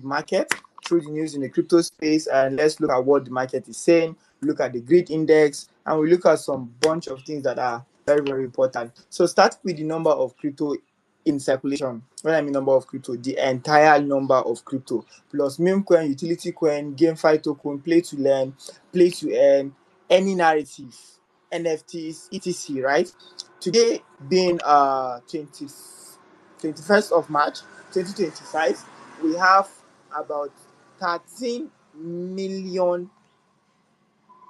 market, through the news in the crypto space, and let's look at what the market is saying, look at the grid index, and we look at some bunch of things that are very, very important. So start with the number of crypto in circulation. When I mean number of crypto, the entire number of crypto plus meme coin, utility coin, GameFi token, play to learn, play to earn, any narrative, NFTs, etc. Right? Today being 21st of March 2025, we have about 13 million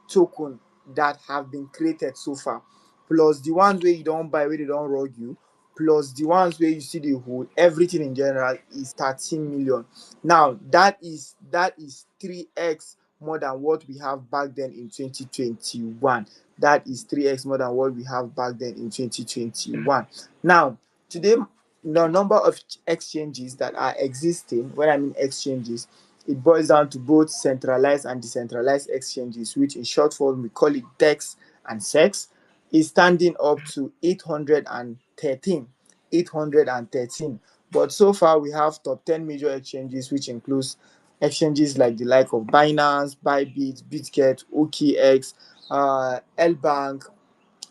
token that have been created so far, plus the ones where you don't buy, where they don't rug you, plus the ones where you see the whole, everything in general is 13 million. Now that is 3x more than what we have back then in 2021. That is 3x more than what we have back then in 2021. Now today, the number of exchanges that are existing, when I mean exchanges, it boils down to both centralized and decentralized exchanges, which in short form we call it DEX and SEX, is standing up to 813. 813. But so far we have top 10 major exchanges, which includes exchanges like the like of Binance, Bybit, Bitget, OKX, Lbank,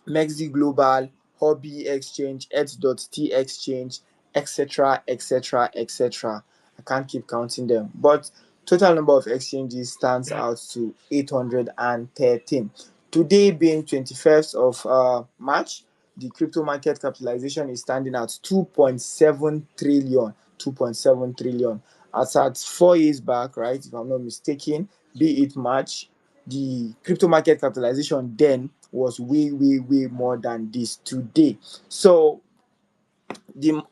Mexi Global, Hobby Exchange, X.T Exchange, etc., etc., etc. I can't keep counting them, but total number of exchanges stands out to 813. Today being 21st of March, the crypto market capitalization is standing at 2.7 trillion. 2.7 trillion. As at 4 years back, right, if I'm not mistaken, be it March, the crypto market capitalization then was way, way, way more than this today. So the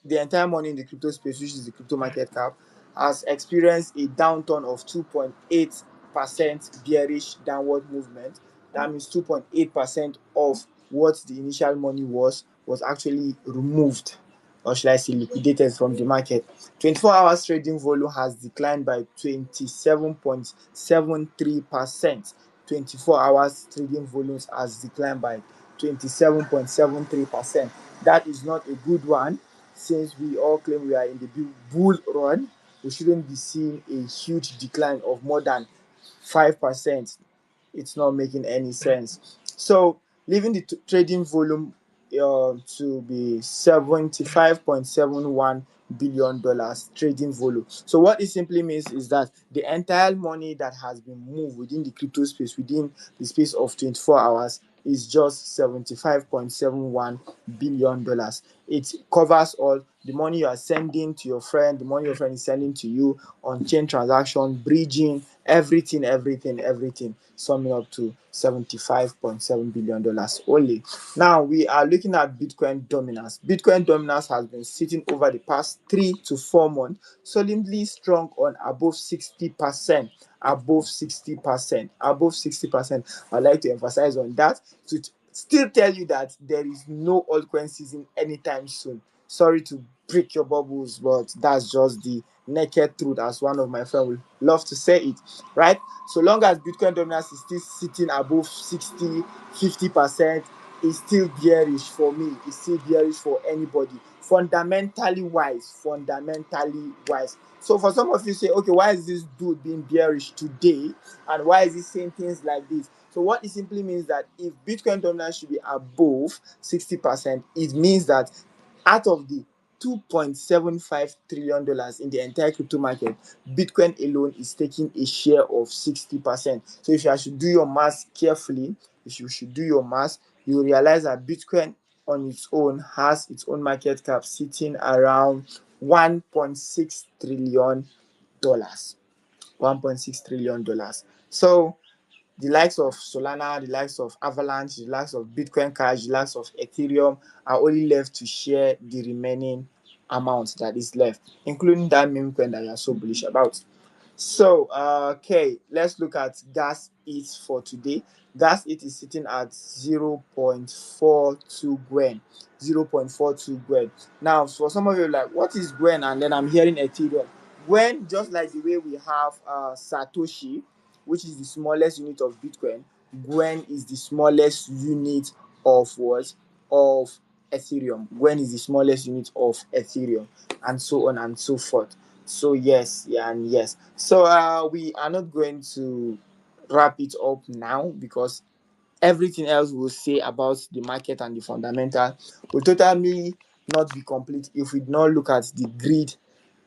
entire money in the crypto space, which is the crypto market cap, has experienced a downturn of 2.8% bearish downward movement. That means 2.8% of what the initial money was actually removed, or should I say liquidated from the market. 24 hours trading volume has declined by 27.73%. 24 hours trading volumes has declined by 27.73%. That is not a good one. Since we all claim we are in the bull run, we shouldn't be seeing a huge decline of more than 5%. It's not making any sense. So leaving the trading volume to be $75.71 billion trading volume. So what it simply means is that the entire money that has been moved within the crypto space within the space of 24 hours is just $75.71 billion. It covers all the money you are sending to your friend, the money your friend is sending to you, on chain transaction, bridging, everything, summing up to $75.7 billion only. Now we are looking at Bitcoin dominance. Bitcoin dominance has been sitting over the past 3 to 4 months solidly strong on above 60%. Above 60%. I'd like to emphasize on that to still tell you that there is no altcoin season anytime soon. Sorry to break your bubbles, but that's just the naked truth, as one of my friends would love to say it, right? So long as Bitcoin dominance is still sitting above 60, 50%, it's still bearish for me. It's still bearish for anybody. Fundamentally wise. So for some of you say, okay, why is this dude being bearish today? And why is he saying things like this? So what it simply means that if Bitcoin dominance should be above 60%, it means that out of the $2.75 trillion in the entire crypto market, Bitcoin alone is taking a share of 60%. So if you should do your math carefully, you will realize that Bitcoin on its own has its own market cap sitting around $1.6 trillion. $1.6 trillion. So the likes of Solana, the likes of Avalanche, the likes of Bitcoin Cash, the likes of Ethereum are only left to share the remaining amount that is left, including that meme coin that you are so bullish about. So, okay, let's look at gas it for today. Gas it is sitting at 0.42 Gwen. 0.42 Gwen. Now, for some of you, like, what is Gwen? And then I'm hearing Ethereum. Gwen, just like the way we have Satoshi, which is the smallest unit of Bitcoin, Gwen is the smallest unit of what? Of Ethereum. Gwen is the smallest unit of Ethereum, and so on and so forth. So yes, yeah, and yes. So we are not going to wrap it up now because everything else we'll say about the market and the fundamental will totally not be complete if we do not look at the greed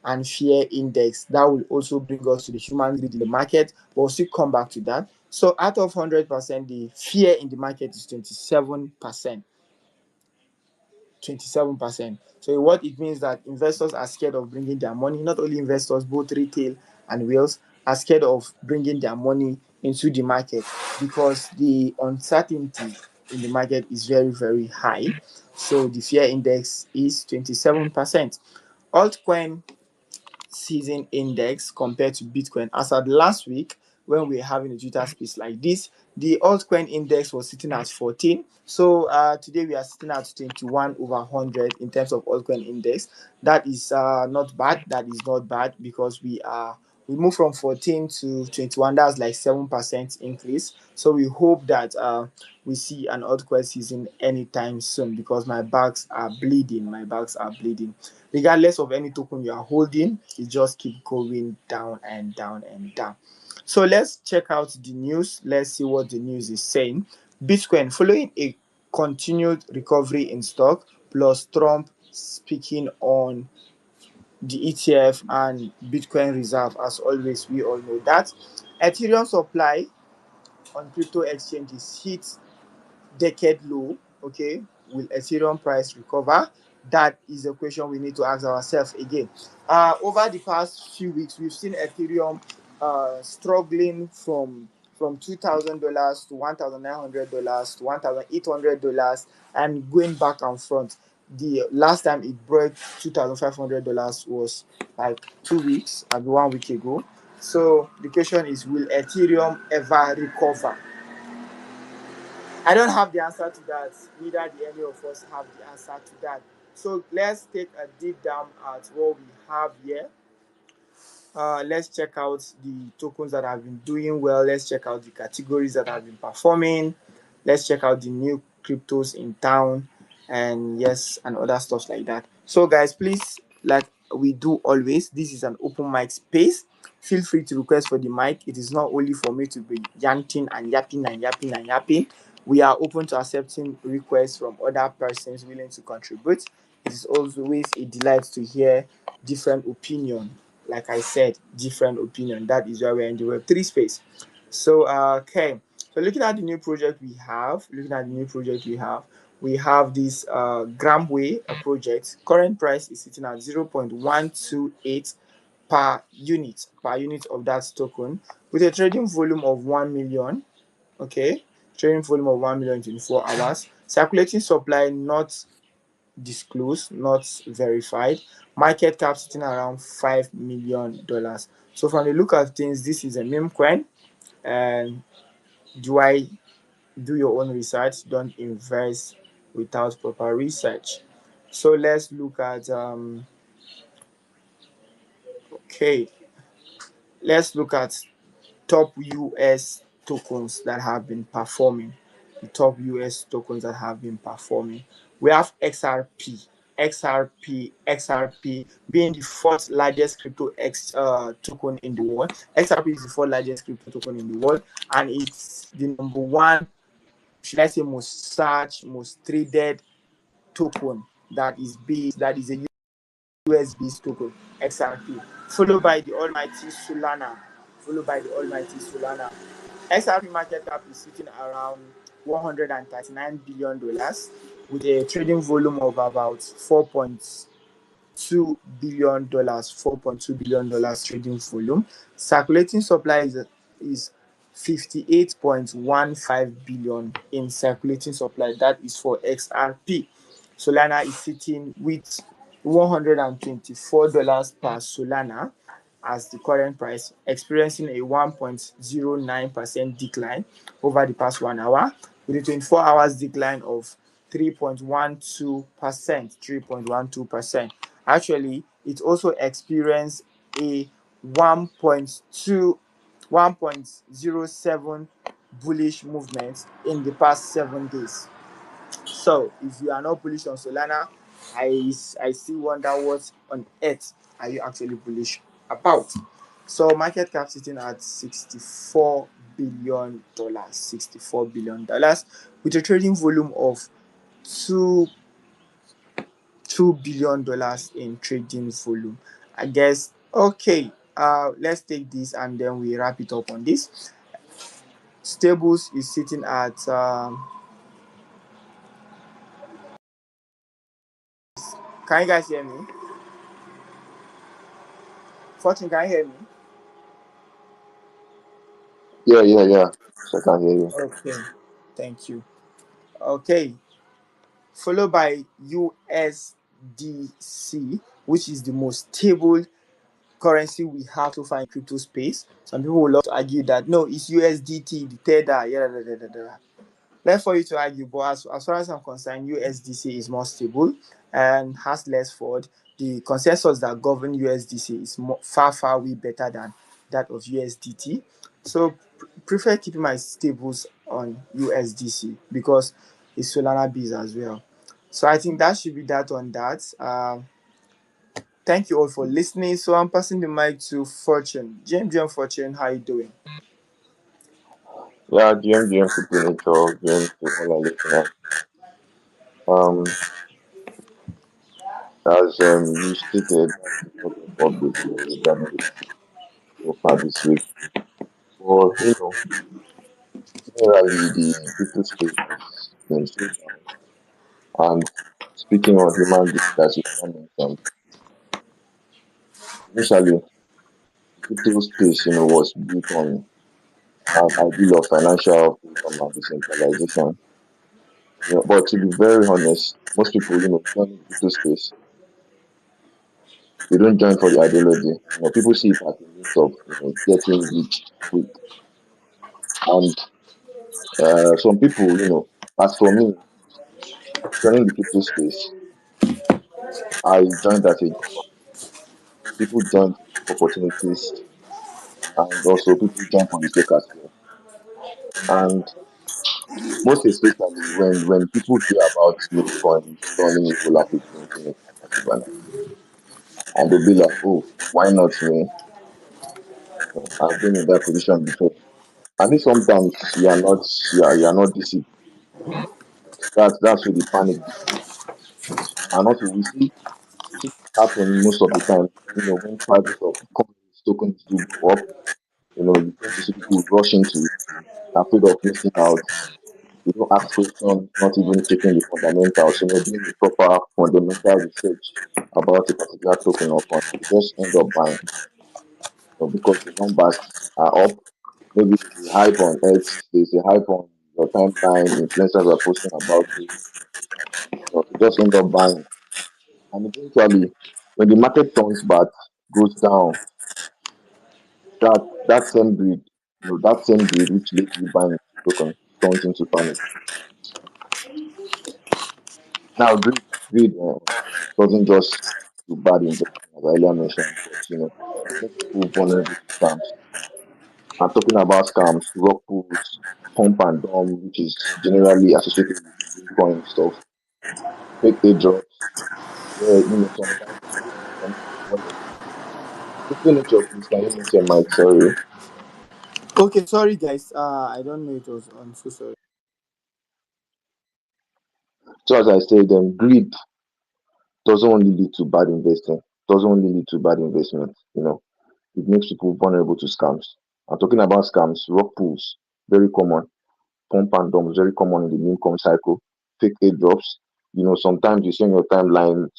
and fear index. That will also bring us to the human greed in the market, but we'll still come back to that. So out of 100%, the fear in the market is 27%. 27%. So what it means that investors are scared of bringing their money. Not only investors, both retail and whales are scared of bringing their money into the market because the uncertainty in the market is very, very high. So the fear index is 27%. Altcoin season index compared to Bitcoin. As at last week, when we were having a Twitter space like this, the altcoin index was sitting at 14. So today we are sitting at 21 over 100 in terms of altcoin index. That is not bad. That is not bad because we moved from 14 to 21. That's like 7% increase. So we hope that we see an altcoin season anytime soon because my bags are bleeding. My bags are bleeding. Regardless of any token you are holding, it just keep going down and down and down. So let's check out the news. Let's see what the news is saying. Bitcoin following a continued recovery in stock, plus Trump speaking on the ETF and Bitcoin reserve. As always, we all know that Ethereum supply on crypto exchanges hit decade low. Okay, will Ethereum price recover? That is a question we need to ask ourselves again. Over the past few weeks, we've seen Ethereum struggling from $2,000 to $1,900 to $1,800 and going back and front. The last time it broke $2,500 was like 2 weeks and 1 week ago. So the question is, will Ethereum ever recover? I don't have the answer to that. Neither do any of us have the answer to that. So let's take a deep down at what we have here. Let's check out the tokens that have been doing well. Let's check out the categories that have been performing. Let's check out the new cryptos in town, and yes, and other stuff like that. So guys, please, like we do always, this is an open mic space. Feel free to request for the mic. It is not only for me to be yanting and yapping and yapping and yapping. We are open to accepting requests from other persons willing to contribute. It is always a delight to hear different opinion. Like I said, different opinion. That is why we're in the Web3 space. So okay. So looking at the new project we have this Gramway project. Current price is sitting at 0.128 per unit of that token with a trading volume of 1 million. Okay, trading volume of 1 million in 24 hours. Circulating supply not disclosed, not verified. Market cap sitting around $5 million. So from the look of things, this is a meme coin. And do I do your own research? Don't invest without proper research. So let's look at okay. Let's look at top US tokens that have been performing. The top US tokens that have been performing. We have XRP being the fourth largest crypto token in the world. XRP is the fourth largest crypto token in the world, and it's the number one, should I say, most searched, most traded token that is a US-based token, XRP, followed by the almighty Solana, XRP market cap is sitting around $139 billion with a trading volume of about $4.2 billion trading volume. Circulating supply is 58.15 billion in circulating supply. That is for XRP. Solana is sitting with $124 per Solana as the current price, experiencing a 1.09% decline over the past 1 hour, with a 24 hours decline of 3.12%. 3.12%. Actually, it also experienced a 1.07 bullish movement in the past 7 days. So if you are not bullish on Solana, I still wonder what on earth are you actually bullish about. So market cap sitting at $64 billion, $64 billion, with a trading volume of two $2 billion in trading volume. I guess okay. Let's take this and then we wrap it up on this. Stables is sitting at can you guys hear me? Fortune, can you hear me? Yeah, yeah, yeah. So I can hear you. Okay, thank you. Okay, followed by USDC, which is the most stable currency we have so far in crypto space. Some people will love to argue that no, it's USDT, the tether, yeah, da, da, da, da, da. Left for you to argue, but as far as I'm concerned, USDC is more stable and has less fraud. The consensus that govern USDC is far way better than that of USDT. So prefer keeping my stables on USDC because it's Solana based as well. So I think that should be that on that. Thank you all for listening. So I'm passing the mic to Fortune. GM Fortune, how you doing? Yeah, GM Crypto Nature, GM to all our listeners. Um, as you stated, that's a lot of updates regarding the so far this week. But generally the crypto space has been so down. And speaking of human beings, as you mentioned, initially the crypto space, was built on an ideal of financial freedom and decentralization. But to be very honest, most people, join the crypto space. They don't join for the ideology. People see it as a means of getting rich quick. And some people, as for me, joining the crypto space, I joined as a giver. People join to look for opportunities, and also people join for the sake as well. And most especially when people hear about meme coins turning evil after printing it as a banner, and they'll be like, "Oh, why not me? I've been in that position before." I think sometimes you are not disciplined. That's where the panic begins. And also we see this happen most of the time, when prices of coins, tokens do go up, you tend to see people rush into it, afraid of missing out. They don't ask questions, not even checking the fundamentals, doing the proper fundamental research about a particular token or coin. They just end up buying, because the numbers are up. Maybe there's a hype on X, there's a hype on your timeline, influencers are posting about it. You just end up buying. And eventually, when the market turns bad, goes down, that same greed which led you buying token turns into panic. Now, greed doesn't just do bad investment, as I earlier mentioned, but it makes people vulnerable to scams. I'm talking about scams, rock pools, pump and dump, which is generally associated with Bitcoin stuff, fake airdrops, where sometimes people connect your wallet. Crypto nature, please, can you mute your mic? Sorry. Okay, sorry guys. I don't know it was on. So sorry. So as I said, greed doesn't only lead to bad investing, doesn't only lead to bad investment. It makes people vulnerable to scams. I'm talking about scams, rock pools, very common, pump and dumps, very common in the meme coin cycle, fake airdrops. Sometimes you see on your timeline,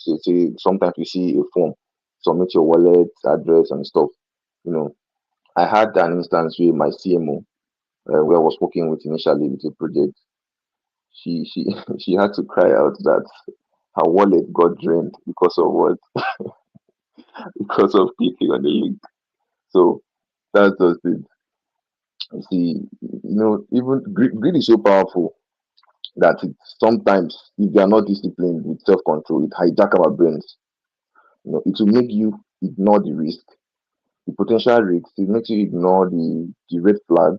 sometimes you see a form, submit your wallet address and stuff. You know, I had an instance where my CMO, where I was working with initially with a project, she she had to cry out that her wallet got drained because of what? Because of clicking on the link. So that's just it. You see, even greed is so powerful that sometimes, if you are not disciplined with self-control, it hijack our brains. It will make you ignore the risk, the potential risks. It makes you ignore the red flag.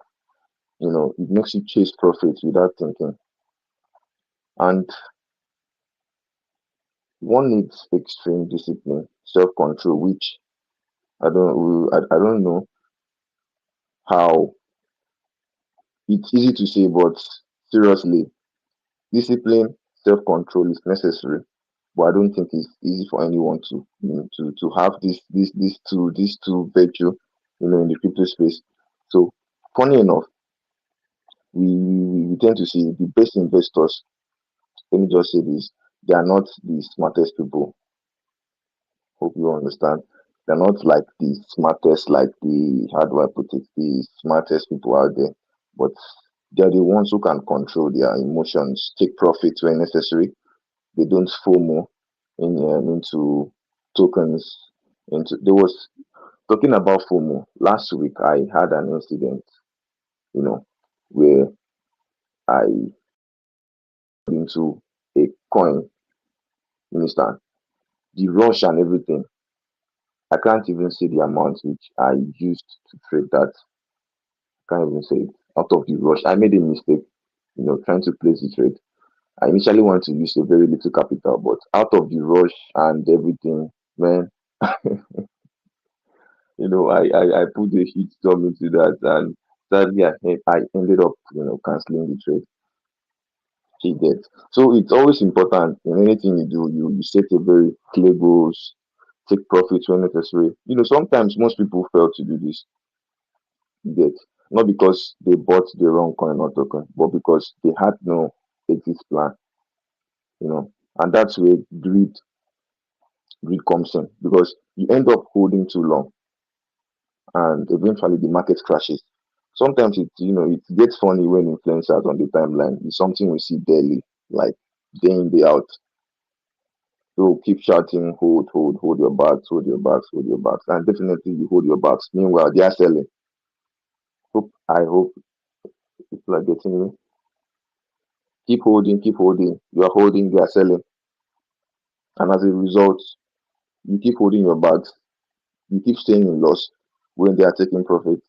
It makes you chase profits without thinking. And one needs extreme discipline, self-control, which I don't know how. It's easy to say, but seriously, discipline, self-control is necessary. But I don't think it's easy for anyone to to have these two virtue, in the crypto space. So funny enough, we tend to see the best investors. Let me just say this: they are not the smartest people. Hope you understand. They're not like the smartest, like the, how do I put it, the smartest people out there, but they're the ones who can control their emotions, take profit when necessary. They don't FOMO into tokens. Into there was talking about FOMO last week. I had an incident, you know, where I into a coin, you understand, the rush and everything. I can't even say the amount which I used to trade that. Can't even say it. Out of the rush, I made a mistake, trying to place the trade. I initially wanted to use a very little capital, but out of the rush and everything, man, I put a huge sum into that, and sadly, I ended up, canceling the trade. You get. So it's always important in anything you do, you set a very clear goals, take profits when necessary. Sometimes most people fail to do this. You get. Not because they bought the wrong coin or token, but because they had no exit plan, and that's where greed comes in, because you end up holding too long and eventually the market crashes. Sometimes it gets funny when influencers on the timeline. It's something we see daily, like day in, day out. So keep shouting, hold your bags, hold your bags, hold your bags. And definitely you hold your bags. Meanwhile, they are selling. I hope people are getting me. Keep holding, keep holding. You are holding, they are selling. And as a result, you keep holding your bags. You keep staying in loss when they are taking profit.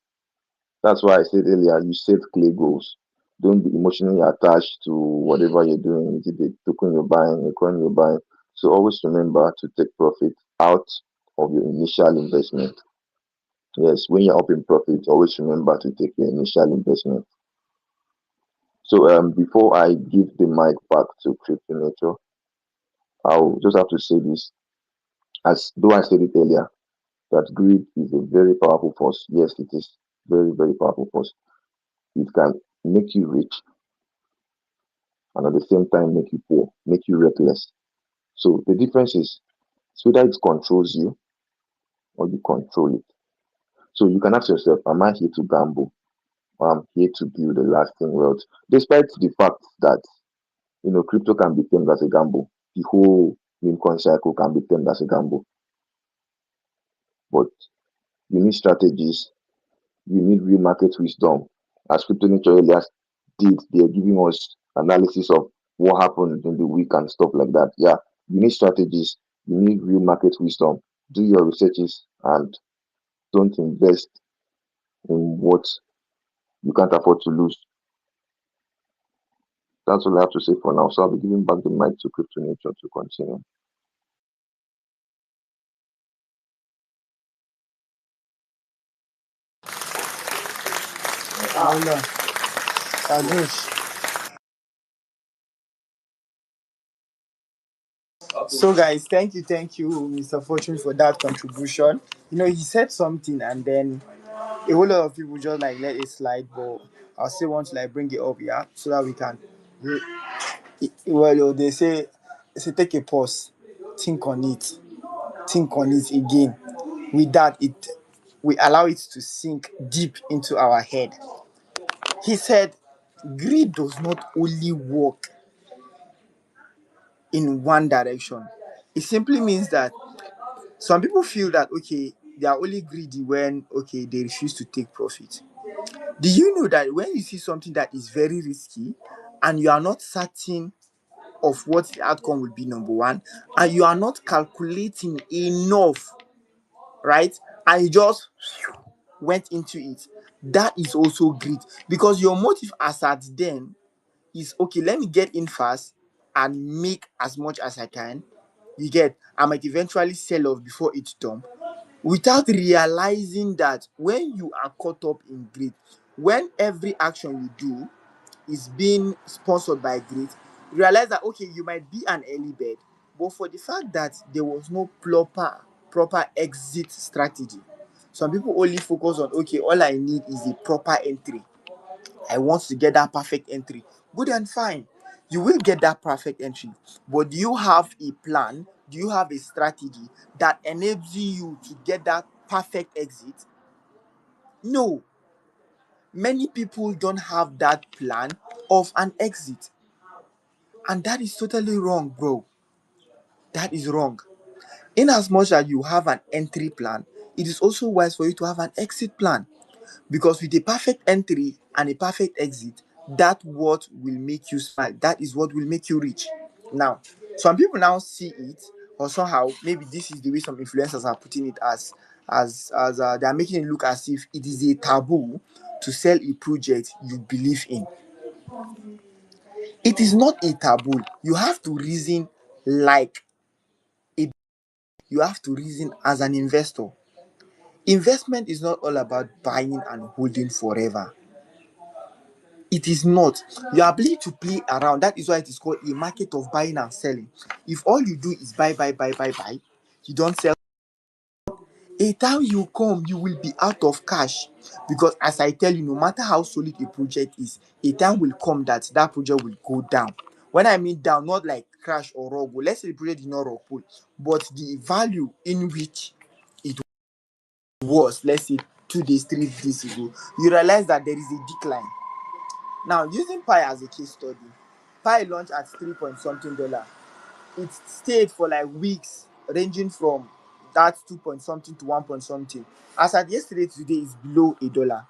That's why I said earlier, you set clear goals. Don't be emotionally attached to whatever you're doing. Is it the token you're buying, a coin you're buying? So always remember to take profit out of your initial investment. Yes, when you're up in profit, always remember to take your initial investment. So before I give the mic back to Crypto Nature, I'll just have to say this. As though I said it earlier, that greed is a very powerful force. Yes, it is very, very powerful force. It can make you rich and at the same time make you poor, make you reckless. So the difference is whether it controls you or you control it. So you can ask yourself, am I here to gamble? Or I'm here to build a lasting wealth? Despite the fact that crypto can be termed as a gamble, the whole meme coin cycle can be termed as a gamble. But you need strategies, you need real market wisdom. As Crypto Nature earlier did, they're giving us analysis of what happened in the week and stuff like that. Yeah, you need strategies, you need real market wisdom. Do your researches and don't invest in what you can't afford to lose. That's all I have to say for now. So I'll be giving back the mic to Crypto Nature to continue. Hold on. Adush. So, guys, thank you, Mr. Fortune, for that contribution. He said something, and then a whole lot of people just like let it slide, but I still want to like bring it up, yeah, so that we can. Well, they say take a pause, think on it, think on it again. With that, it we allow it to sink deep into our head. He said, greed does not only work in one direction. It simply means that some people feel that okay, they are only greedy when okay they refuse to take profit. Do you know that when you see something that is very risky and you are not certain of what the outcome will be, number one, and you are not calculating enough, right? And you just went into it, that is also greed, because your motive as at then is okay, let me get in fast and make as much as I can. You get, I might eventually sell off before it's done. without realizing that when you are caught up in greed, when every action you do is being sponsored by greed, realize that okay, you might be an early bird, but for the fact that there was no proper exit strategy. Some people only focus on okay, all I need is a proper entry. I want to get that perfect entry. Good and fine. You will get that perfect entry. But do you have a plan? Do you have a strategy that enables you to get that perfect exit? No. Many people don't have that plan of an exit. And that is totally wrong, bro. That is wrong. In as much as you have an entry plan, it is also wise for you to have an exit plan. Because with a perfect entry and a perfect exit, that what will make you smile. That is what will make you rich. Now, some people now see it, or somehow maybe this is the way some influencers are putting it as they are making it look as if it is a taboo to sell a project you believe in. It is not a taboo. You have to reason like a you have to reason as an investor. Investment is not all about buying and holding forever. It is not. Your ability to play around, that is why it is called a market of buying and selling. If all you do is buy, you don't sell, a time you come, you will be out of cash. Because as I tell you, no matter how solid a project is, a time will come that that project will go down. When I mean down, not like crash or rock. Let's say the project did not rock pull, but the value in which it was, let's say 2 days, 3 days ago, you realize that there is a decline. Now, using Pi as a case study, Pi launched at 3 point something dollar. It stayed for like weeks, ranging from that 2 point something to 1 point something. As at yesterday, today is below $1,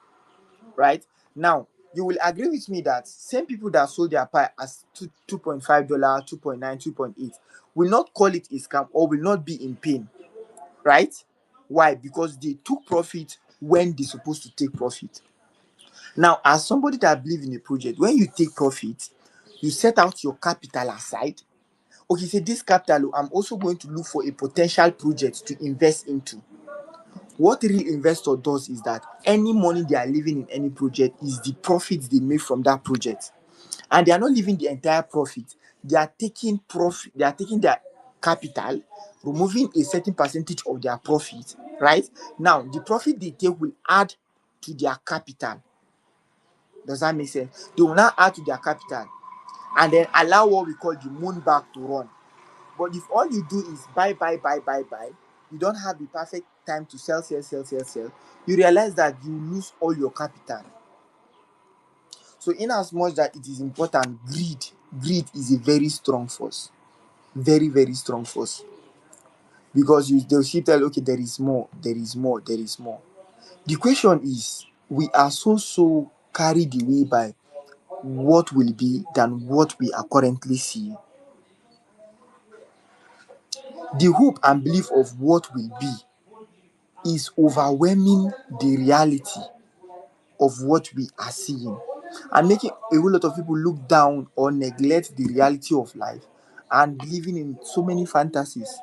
right? Now, you will agree with me that same people that sold their Pi as $2.5, 2.9, 2.8 will not call it a scam or will not be in pain, right? Why? Because they took profit when they're supposed to take profit. Now, as somebody that believe in a project, when you take profit, you set out your capital aside. Okay, say this capital, I'm also going to look for a potential project to invest into. What real investor does is that any money they are leaving in any project is the profits they make from that project. And they are not leaving the entire profit. They are taking profit, they are taking their capital, removing a certain percentage of their profit, right? Now, the profit they take will add to their capital. Does that make sense? They will now add to their capital and then allow what we call the moon back to run. But if all you do is buy, you don't have the perfect time to sell, you realize that you lose all your capital. So, in as much that it is important, greed is a very strong force. Very, very strong force. Because they'll keep tell, okay, there is more, there is more, there is more. The question is, we are so carried away by what will be than what we are currently seeing. The hope and belief of what will be is overwhelming the reality of what we are seeing and making a whole lot of people look down or neglect the reality of life and believing in so many fantasies.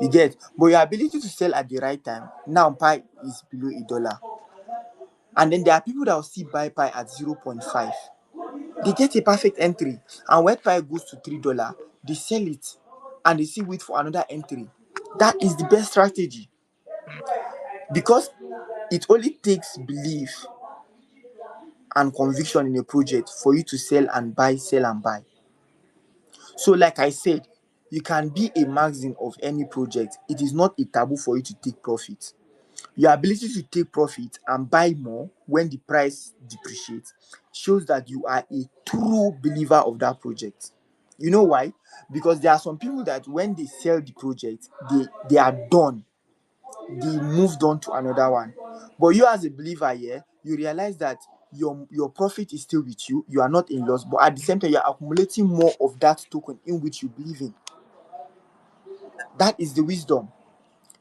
You get, but your ability to sell at the right time, now Pi is below $1. And then there are people that will still buy Pi at 0.5. They get a perfect entry. And when Pi goes to $3, they sell it and they still wait for another entry. That is the best strategy because it only takes belief and conviction in a project for you to sell and buy. So, like I said, you can be a magazine of any project. It is not a taboo for you to take profit. Your ability to take profit and buy more when the price depreciates shows that you are a true believer of that project. You know why? Because there are some people that when they sell the project, they are done. They moved on to another one. But you as a believer here, you realize that your profit is still with you. You are not in loss, but at the same time, you are accumulating more of that token in which you believe in. That is the wisdom.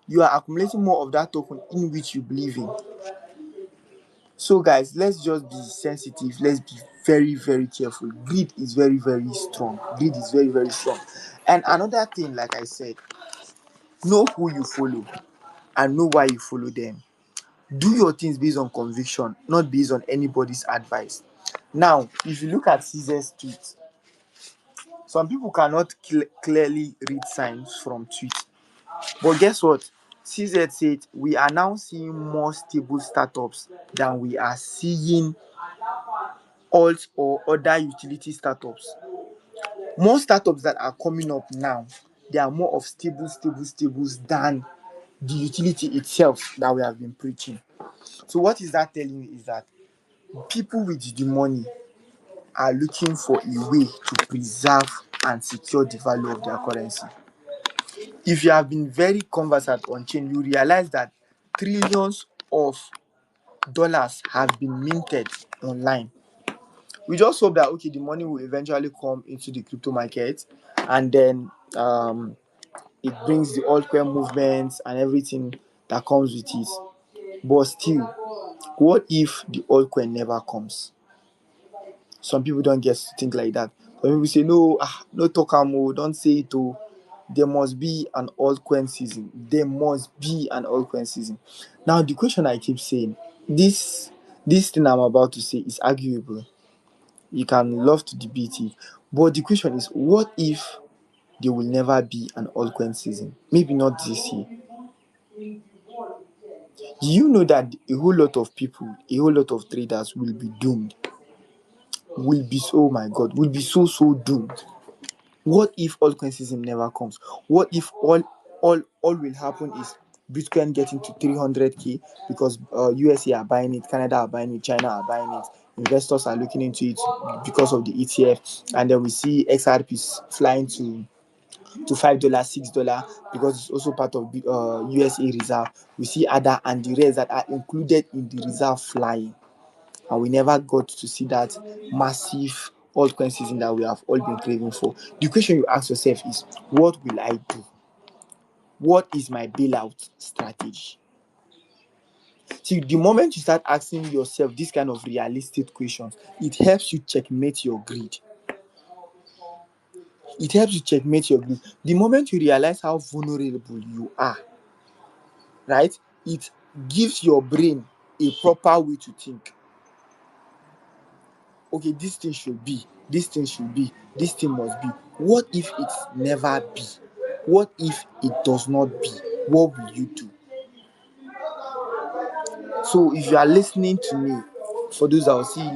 You are accumulating more of that token in which you believe in. So, guys, let's just be sensitive. Let's be very, very careful. Greed is very, very strong. Greed is very, very strong. And another thing, like I said, know who you follow. and know why you follow them. Do your things based on conviction, not based on anybody's advice. Now, if you look at Caesar's tweet, some people cannot clearly read signs from tweet. But guess what? CZ said we are now seeing more stable startups than we are seeing alt or other utility startups. More startups that are coming up now, they are more of stables than the utility itself that we have been preaching. So what is that telling you is that people with the money are looking for a way to preserve and secure the value of their currency. If you have been very conversant on chain, you realize that trillions of dollars have been minted online. We just hope that okay, the money will eventually come into the crypto market, and then it brings the altcoin movements and everything that comes with it. But still, what if the altcoin never comes? Some people don't get to think like that. Some people say, no, no talk amo, don't say it. Oh. There must be an altcoin season. There must be an altcoin season. Now, the question I keep saying, this thing I'm about to say is arguable. You can love to debate it. But the question is, what if there will never be an altcoin season? Maybe not this year. Do you know that a whole lot of people, a whole lot of traders will be doomed? Will be so, oh my God, will be so doomed. What if altcoin season never comes? What if all will happen is Bitcoin getting to 300k because USA are buying it, Canada are buying it, China are buying it, investors are looking into it because of the ETF, and then we see XRPs flying to $5, $6 because it's also part of USA reserve. We see other and the rest that are included in the reserve flying, and we never got to see that massive altcoin season that we have all been craving for. The question you ask yourself is, what will I do? What is my bailout strategy? See, the moment you start asking yourself this kind of realistic questions, it helps you checkmate your greed. It helps you checkmate your greed. The moment you realize how vulnerable you are, right, it gives your brain a proper way to think. Okay, this thing should be, this thing should be, this thing must be. What if it never be? What if it does not be? What will you do? So if you are listening to me, for those that will see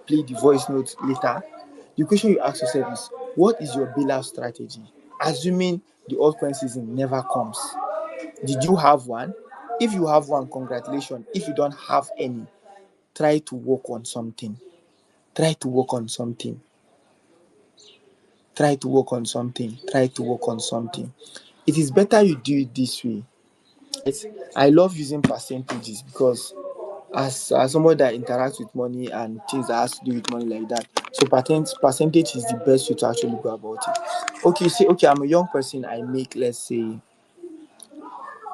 play the voice note later, the question you ask yourself is, what is your bailout strategy? Assuming the altcoin season never comes, did you have one? If you have one, congratulations. If you don't have any, try to work on something. Try to work on something. Try to work on something. Try to work on something. It is better you do it this way. I love using percentages because as somebody that interacts with money and things that has to do with money like that, so percentage is the best way to actually go about it. Okay, say okay, I'm a young person, I make, let's say,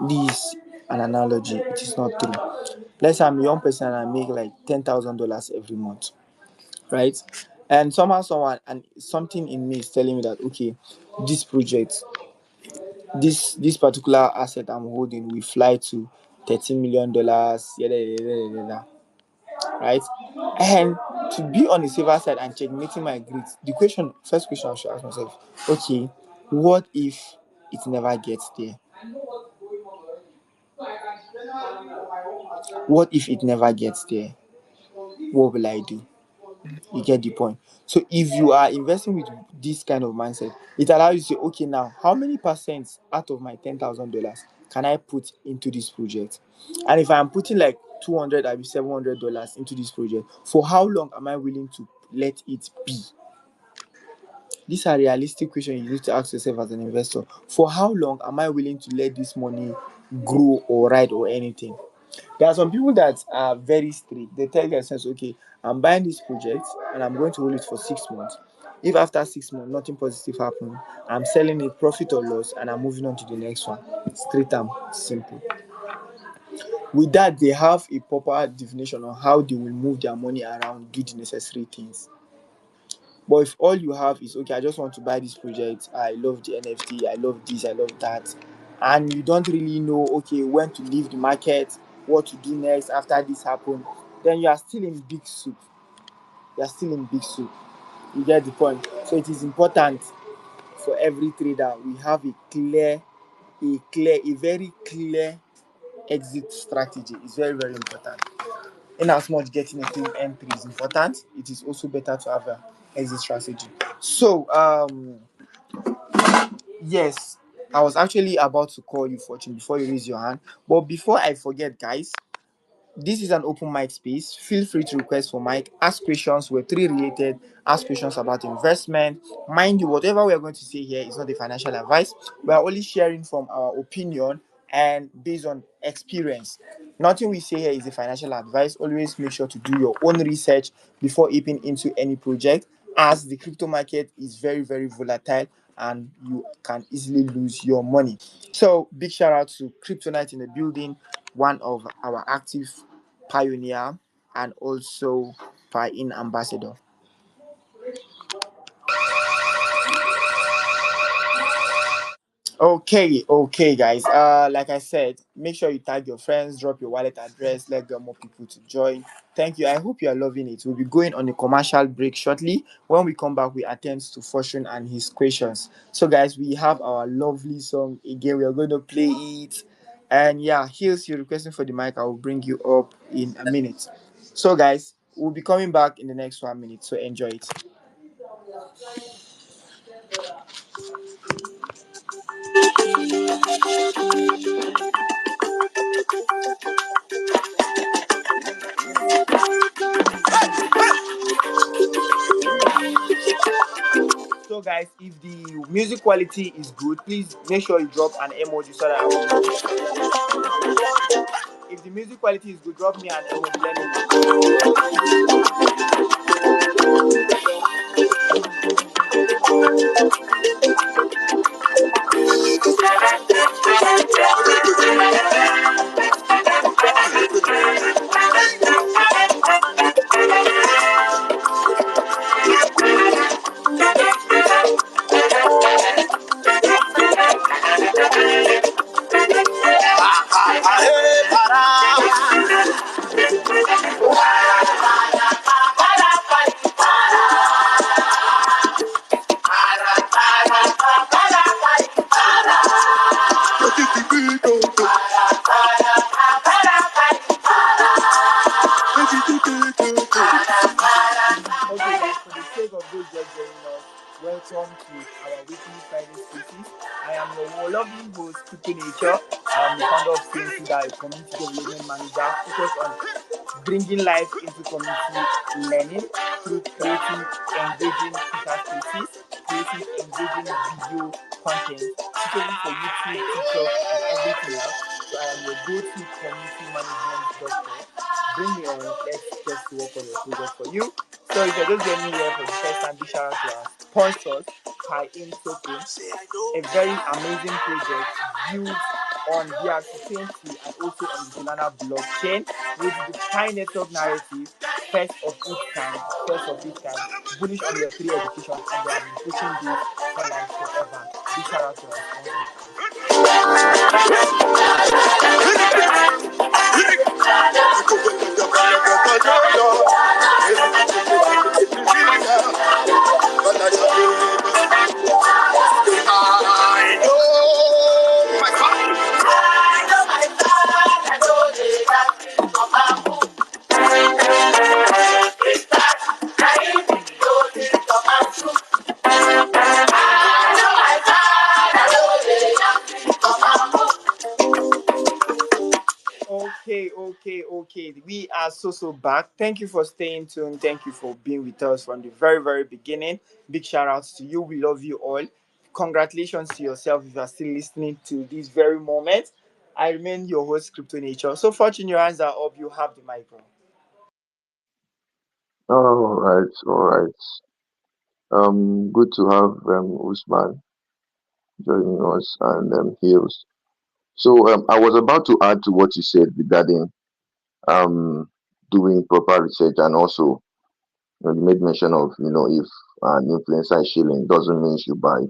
this an analogy, it is not true. Let's say I'm a young person and I make like $10,000 every month, right? And somehow someone and something in me is telling me that okay, this project, this particular asset I'm holding will fly to $13 million, right? And to be on the safer side and checkmating my grades, first question I should ask myself, okay, what if it never gets there? What if it never gets there? What will I do? You get the point. So if you are investing with this kind of mindset, it allows you to say, okay, now how many percent out of my $10,000 can I put into this project? And if I'm putting like $200 or $700 into this project, for how long am I willing to let it be? These are realistic questions you need to ask yourself as an investor. For how long am I willing to let this money grow or ride or anything? There are some people that are very strict. They tell themselves, okay, I'm buying this project and I'm going to hold it for 6 months. If after 6 months nothing positive happens, I'm selling it profit or loss and I'm moving on to the next one. Straight and simple. With that, they have a proper definition on how they will move their money around, do the necessary things. But if all you have is, okay, I just want to buy this project, I love the NFT, I love this, I love that, and you don't really know, okay, when to leave the market, what to do next after this happen, then you are still in big soup. You are still in big soup. You get the point. So it is important for every trader we have a very clear exit strategy. Is very, very important. In as much getting a clean entry is important, it is also better to have a exit strategy. So yes, I was actually about to call you, Fortune, before you raise your hand. But before I forget, guys, this is an open mic space. Feel free to request for mic, ask questions, Web3 related, ask questions about investment. Mind you, whatever we are going to say here is not a financial advice. We are only sharing from our opinion and based on experience. Nothing we say here is a financial advice. Always make sure to do your own research before hopping into any project, as the crypto market is very, very volatile and you can easily lose your money. So, big shout out to Kryptonite in the building, one of our active pioneer and also Piin ambassador. Okay, guys. Like I said, make sure you tag your friends, drop your wallet address, let get more people to join. Thank you. I hope you are loving it. We'll be going on a commercial break shortly. When we come back, we attend to Fortune and his questions. So, guys, we have our lovely song again. We are going to play it. And yeah, here's your requesting for the mic. I will bring you up in a minute. So, guys, we'll be coming back in the next 1 minute. So, enjoy it. So, guys, if the music quality is good, please make sure you drop an emoji so that I will know. If the music quality is good, drop me an emoji. Let me Okay, guys, for the sake of those just joining us, welcome to our weekly Friday spaces. I am your lovely host, Piin Nature. I am the founder of CNC, a community development manager focused on bringing life into community learning through creating engaging speaker spaces, creating engaging video content suitable for YouTube, TikTok, and everything else. So I am your go-to community management doctor. Bring me on, let's get to work on your project for you. So if you're just joining here for the first time, big shout out to our sponsors, Piin Token, a very amazing project built on BRC20 and also on the Solana blockchain with the Piin Network narrative, first of its kind, first of its kind, bullish on Web3 education, and they have been pushing this for like forever. Big shout out to our Okay. We are so back. Thank you for staying tuned. Thank you for being with us from the very, very beginning. Big shout outs to you. We love you all. Congratulations to yourself if you are still listening to this very moment. I remain your host, Crypto Nature. So, Fortune, your hands are up. You have the microphone. All right, all right. Good to have Usman joining us and Hills. So I was about to add to what you said regarding um doing proper research, and also you made mention of, if an influencer is shilling doesn't mean you buy.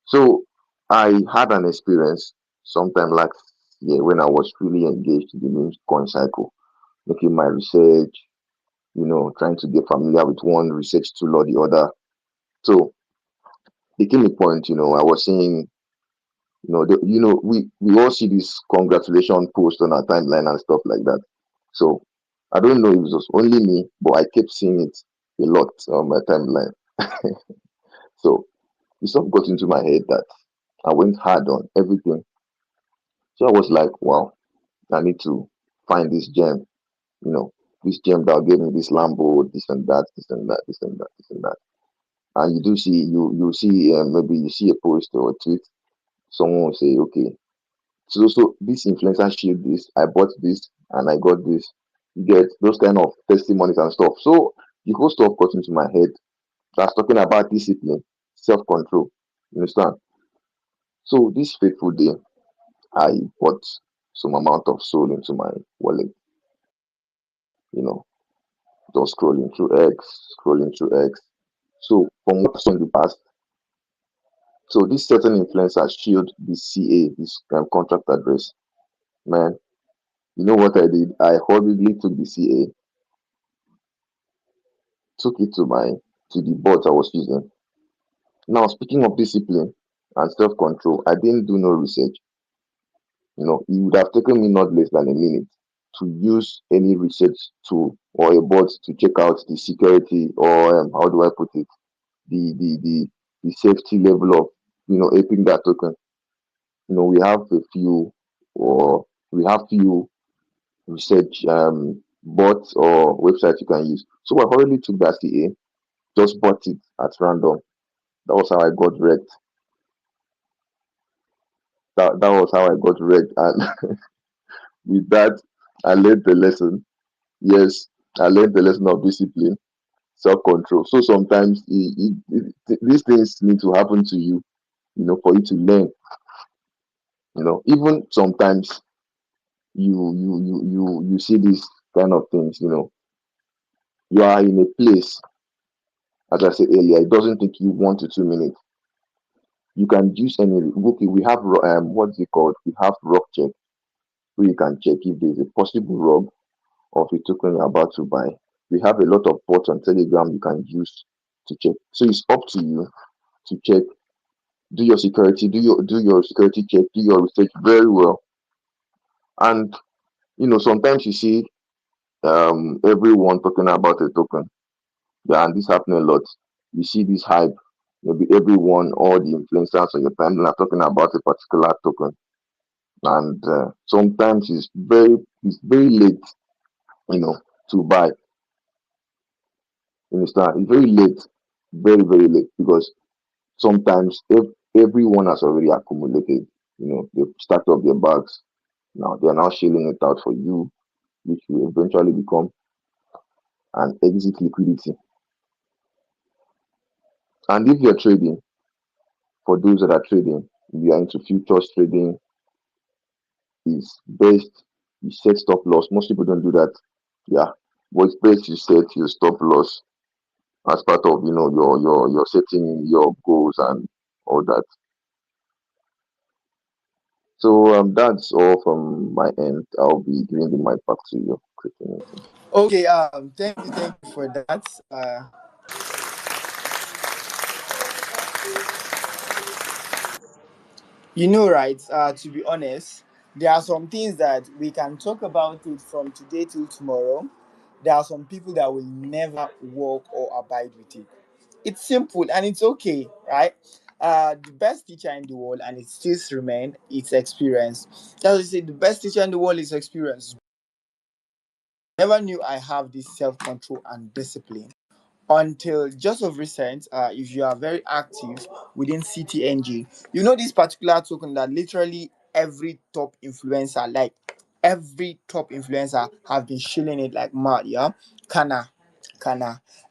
So I had an experience. sometime last year when I was really engaged in the meme coin cycle, making my research, trying to get familiar with one research tool or the other. So there came a point, I was seeing, we all see this congratulation post on our timeline and stuff like that. So I don't know if it was only me, but I kept seeing it a lot on my timeline. So it sort of got into my head that I went hard on everything. So I was like, wow, I need to find this gem, you know, this gem that will give me this Lambo, this and that, this and that, this and that, this and that. And you do see, you see, maybe you see a post or a tweet, someone will say, okay, so this influencer shared this, I bought this, and I got this. You get those kind of testimonies and stuff. So the whole stuff got into my head. That's talking about discipline, self control. You understand? So this fateful day, I put some amount of soul into my wallet, you know, just scrolling through X. So from what I saw in the past, so this certain influencer shared this CA, this contract address. Man, you know what I did? I hurriedly took the CA, took it to the bot I was using. Now speaking of discipline and self-control, I didn't do no research. It would have taken me not less than a minute to use any research tool or a bot to check out the security or how do I put it, the safety level of aping that token. We have a few or we have few research bots or websites you can use. So I already took that CA, just bought it at random. That was how I got wrecked. That was how I got wrecked, and with that, I learned the lesson. Yes, I learned the lesson of discipline, self-control. So sometimes these things need to happen to you, for you to learn. Even sometimes you see these kind of things. You are in a place, as I said earlier, it doesn't take you 1 to 2 minutes. You can use any. Okay, we have what's it called? We have rock check, where you can check if there's a possible rob of a token you're about to buy. We have a lot of bots on Telegram you can use to check. So it's up to you to check, do your security check, do your research very well. And sometimes you see everyone talking about a token. Yeah, and this happening a lot. You see this hype. Maybe everyone, all the influencers on your timeline are talking about a particular token. And sometimes it's very late, you know, to buy. You understand? It's very late, very, very late because sometimes if everyone has already accumulated, they've stacked up their bags. Now they are now shilling it out for you, which will eventually become an exit liquidity. And if you're trading, for those that are trading, if you are into futures trading, is best you set stop loss. Most people don't do that. Yeah. But it's best you set your stop loss as part of your setting your goals and all that. So that's all from my end. I'll be giving the mic back to you, Christian. Okay, thank you for that. Right? To be honest, there are some things that we can talk about it from today till tomorrow. There are some people that will never work or abide with it. It's simple and it's okay, right? The best teacher in the world, and it still remain, it's experience. That's what I say. The best teacher in the world is experience. Never knew I have this self control and discipline until just of recent. If you are very active within CTNG, you know this particular token that literally every top influencer, like every top influencer, have been shilling it like mad. Yeah, Kana,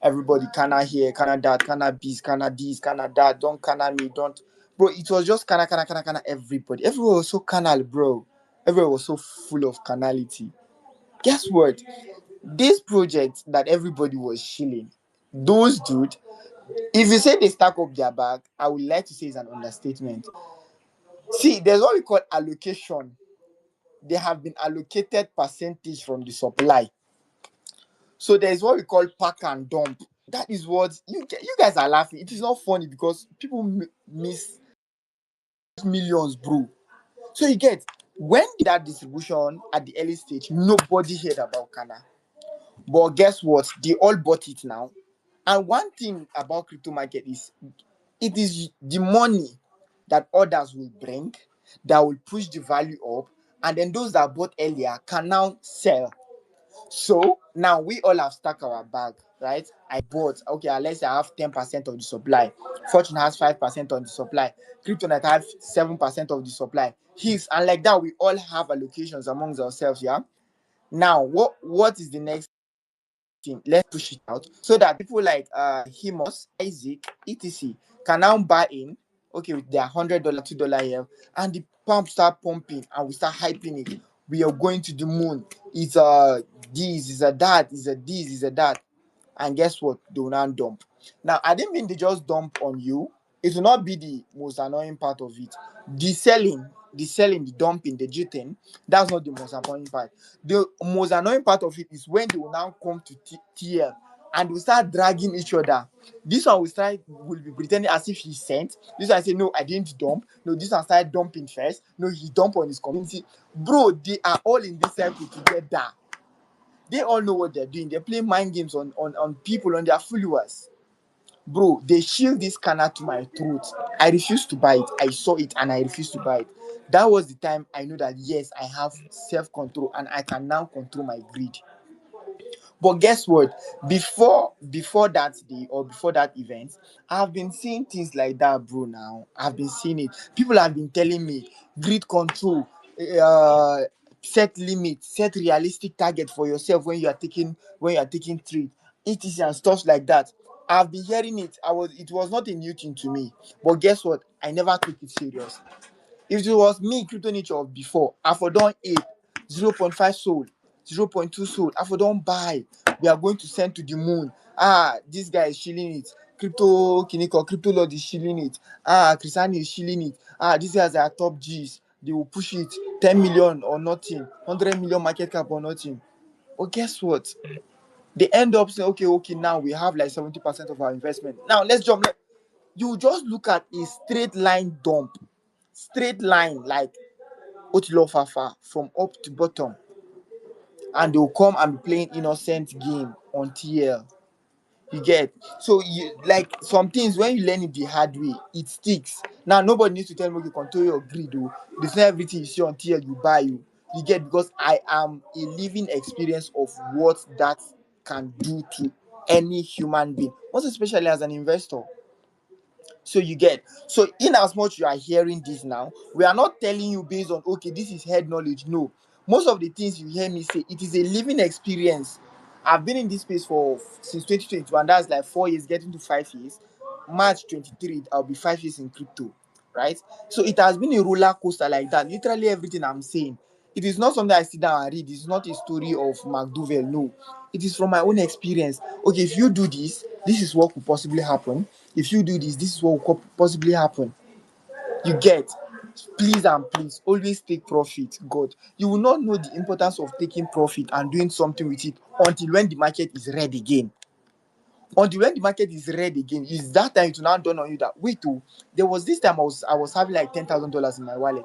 everybody Kana here, Kana that, Kana bees, Kana this, Kana that. Don't Kana me, don't. Bro, it was just Kana. Everybody, everyone was so canal, bro. Everyone was so full of canality. Guess what? This project that everybody was shilling, those dude, if you say they stack up their bag, I would like to say it's an understatement. See, there's what we call allocation. They have been allocated percentage from the supply. So there's what we call pack and dump. That is what you guys are laughing. It is not funny because people miss millions, bro. So you get, when that distribution at the early stage, nobody heard about Kana. But guess what? They all bought it now. And one thing about crypto market is it is the money that others will bring that will push the value up, and then those that bought earlier can now sell. So now we all have stuck our bag, right? I bought, okay, unless I have 10% of the supply. Fortune has 5% on the supply. Kryptonite have 7% of the supply. His, and like that, we all have allocations amongst ourselves, yeah? Now, what is the next thing? Let's push it out so that people like Himos, Isaac, etc. can now buy in, okay, with their $100, $2 here, and the pump start pumping and we start hyping it. We are going to the moon. It's this, is a that, is a this, is a that. And guess what? They will now dump. Now, I didn't mean they just dump on you. It will not be the most annoying part of it. The selling, the dumping, the jitting, that's not the most annoying part. The most annoying part of it is when they will now come to TL and we start dragging each other. This one will be pretending as if he sent. This one say, no, I didn't dump. No, this one started dumping first. No, he dumped on his community. Bro, they are all in this circle together. They all know what they're doing. They're playing mind games on people, on their followers. Bro, they shield this scanner to my throat. I refused to buy it. I saw it and I refused to buy it. That was the time I know that yes, I have self-control and I can now control my greed. But guess what? Before that day or before that event, I've been seeing things like that, bro. Now I've been seeing it. People have been telling me greed control, uh, set limit, set realistic target for yourself when you are taking trade, etc. and stuff like that. I've been hearing it. It was not a new thing to me. But guess what? I never took it serious. If it was me, crypto nature of before, I for don 8, 0.5 sold, 0.2 sold, I for don buy. We are going to send to the moon. This guy is shilling it. Crypto Kiniko, Crypto Lord is shilling it. Chrisani is shilling it. These guys are top G's. They will push it 10 million or nothing, 100 million market cap or nothing. But guess what? They end up saying, okay, now we have like 70% of our investment. Now let's jump. You just look at a straight line dump. Straight line, like Otilofafa from up to bottom, and they'll come and be playing innocent game on TL. You get, so you like some things when you learn it the hard way, it sticks. Now nobody needs to tell me you control your greed. Oh, it's not everything you see on TL you buy. You get, because I am a living experience of what that can do to any human being, most especially as an investor. So you get, so in as much you are hearing this now, we are not telling you based on okay, this is head knowledge. No, most of the things you hear me say, it is a living experience. I've been in this space for since 2021. That's like 4 years, getting to 5 years. March 23, I'll be 5 years in crypto, right? So it has been a roller coaster like that. Literally everything I'm saying, it is not something I sit down and read. It's not a story of McDowell. No, it is from my own experience. Okay, if you do this, this is what could possibly happen. If you do this, this is what could possibly happen. You get, please and please always take profit. God, you will not know the importance of taking profit and doing something with it until when the market is red again. Until when the market is red again, is that time to now dawn on you that wait, oh, there was this time I was having like $10,000 in my wallet,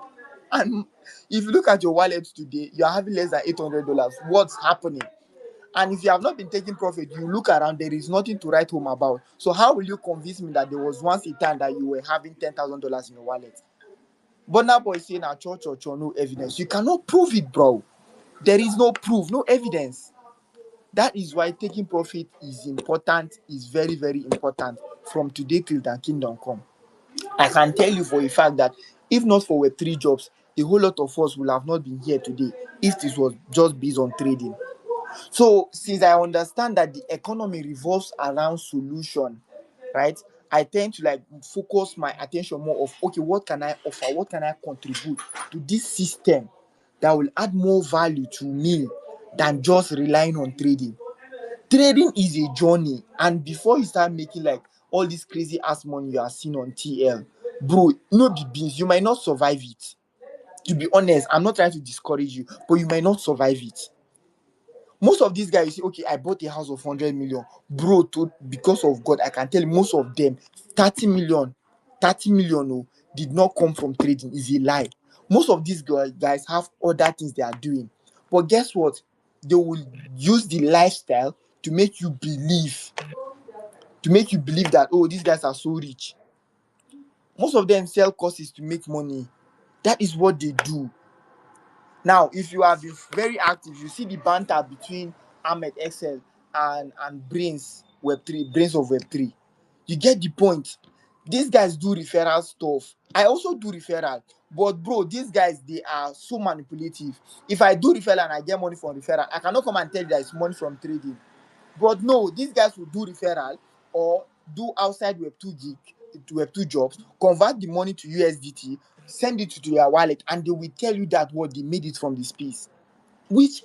and if you look at your wallet today, you are having less than $800. What's happening? And if you have not been taking profit, you look around, there is nothing to write home about. So how will you convince me that there was once a time that you were having $10,000 in your wallet? But now boy saying na church or no evidence. You cannot prove it, bro. There is no proof, no evidence. That is why taking profit is important, is very, very important from today till the kingdom come. I can tell you for a fact that if not for Web3 jobs, a whole lot of us will have not been here today if this was just based on trading. So since I understand that the economy revolves around solution, right? I tend to like focus my attention more of okay, what can I offer? What can I contribute to this system that will add more value to me than just relying on trading? Trading is a journey, and before you start making like all this crazy ass money you are seeing on TL, bro, no be beans, you might not survive it. To be honest, I'm not trying to discourage you, but you might not survive it. Most of these guys, you say, okay, I bought a house of 100 million. Bro, because of God, I can tell you most of them, 30 million, 30 million did not come from trading. Is a lie. Most of these guys have other things they are doing. But guess what? They will use the lifestyle to make you believe, that, oh, these guys are so rich. Most of them sell courses to make money. That is what they do. Now, if you have been very active, you see the banter between Ahmed Excel and Brains of Web3. You get the point. These guys do referral stuff. I also do referral. But bro, these guys, they are so manipulative. If I do referral and I get money from referral, I cannot come and tell you that it's money from trading. But no, these guys will do referral or do outside Web2 jobs, convert the money to USDT, send it to their wallet, and they will tell you that what they made it from the space, which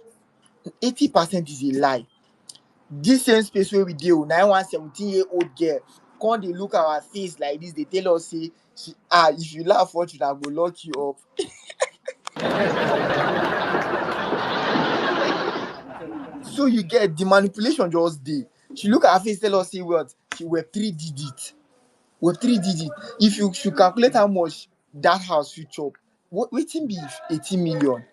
80% is a lie. This same space where we deal now, one 17-year-old girl, come they look at our face like this, they tell us, say, if you laugh fortune, I go lock you up. So you get the manipulation just there. She look at her face, tell us, say what? She Web3 did it. Web3 did it. If you should calculate how much that house should chop, waiting be 18 million.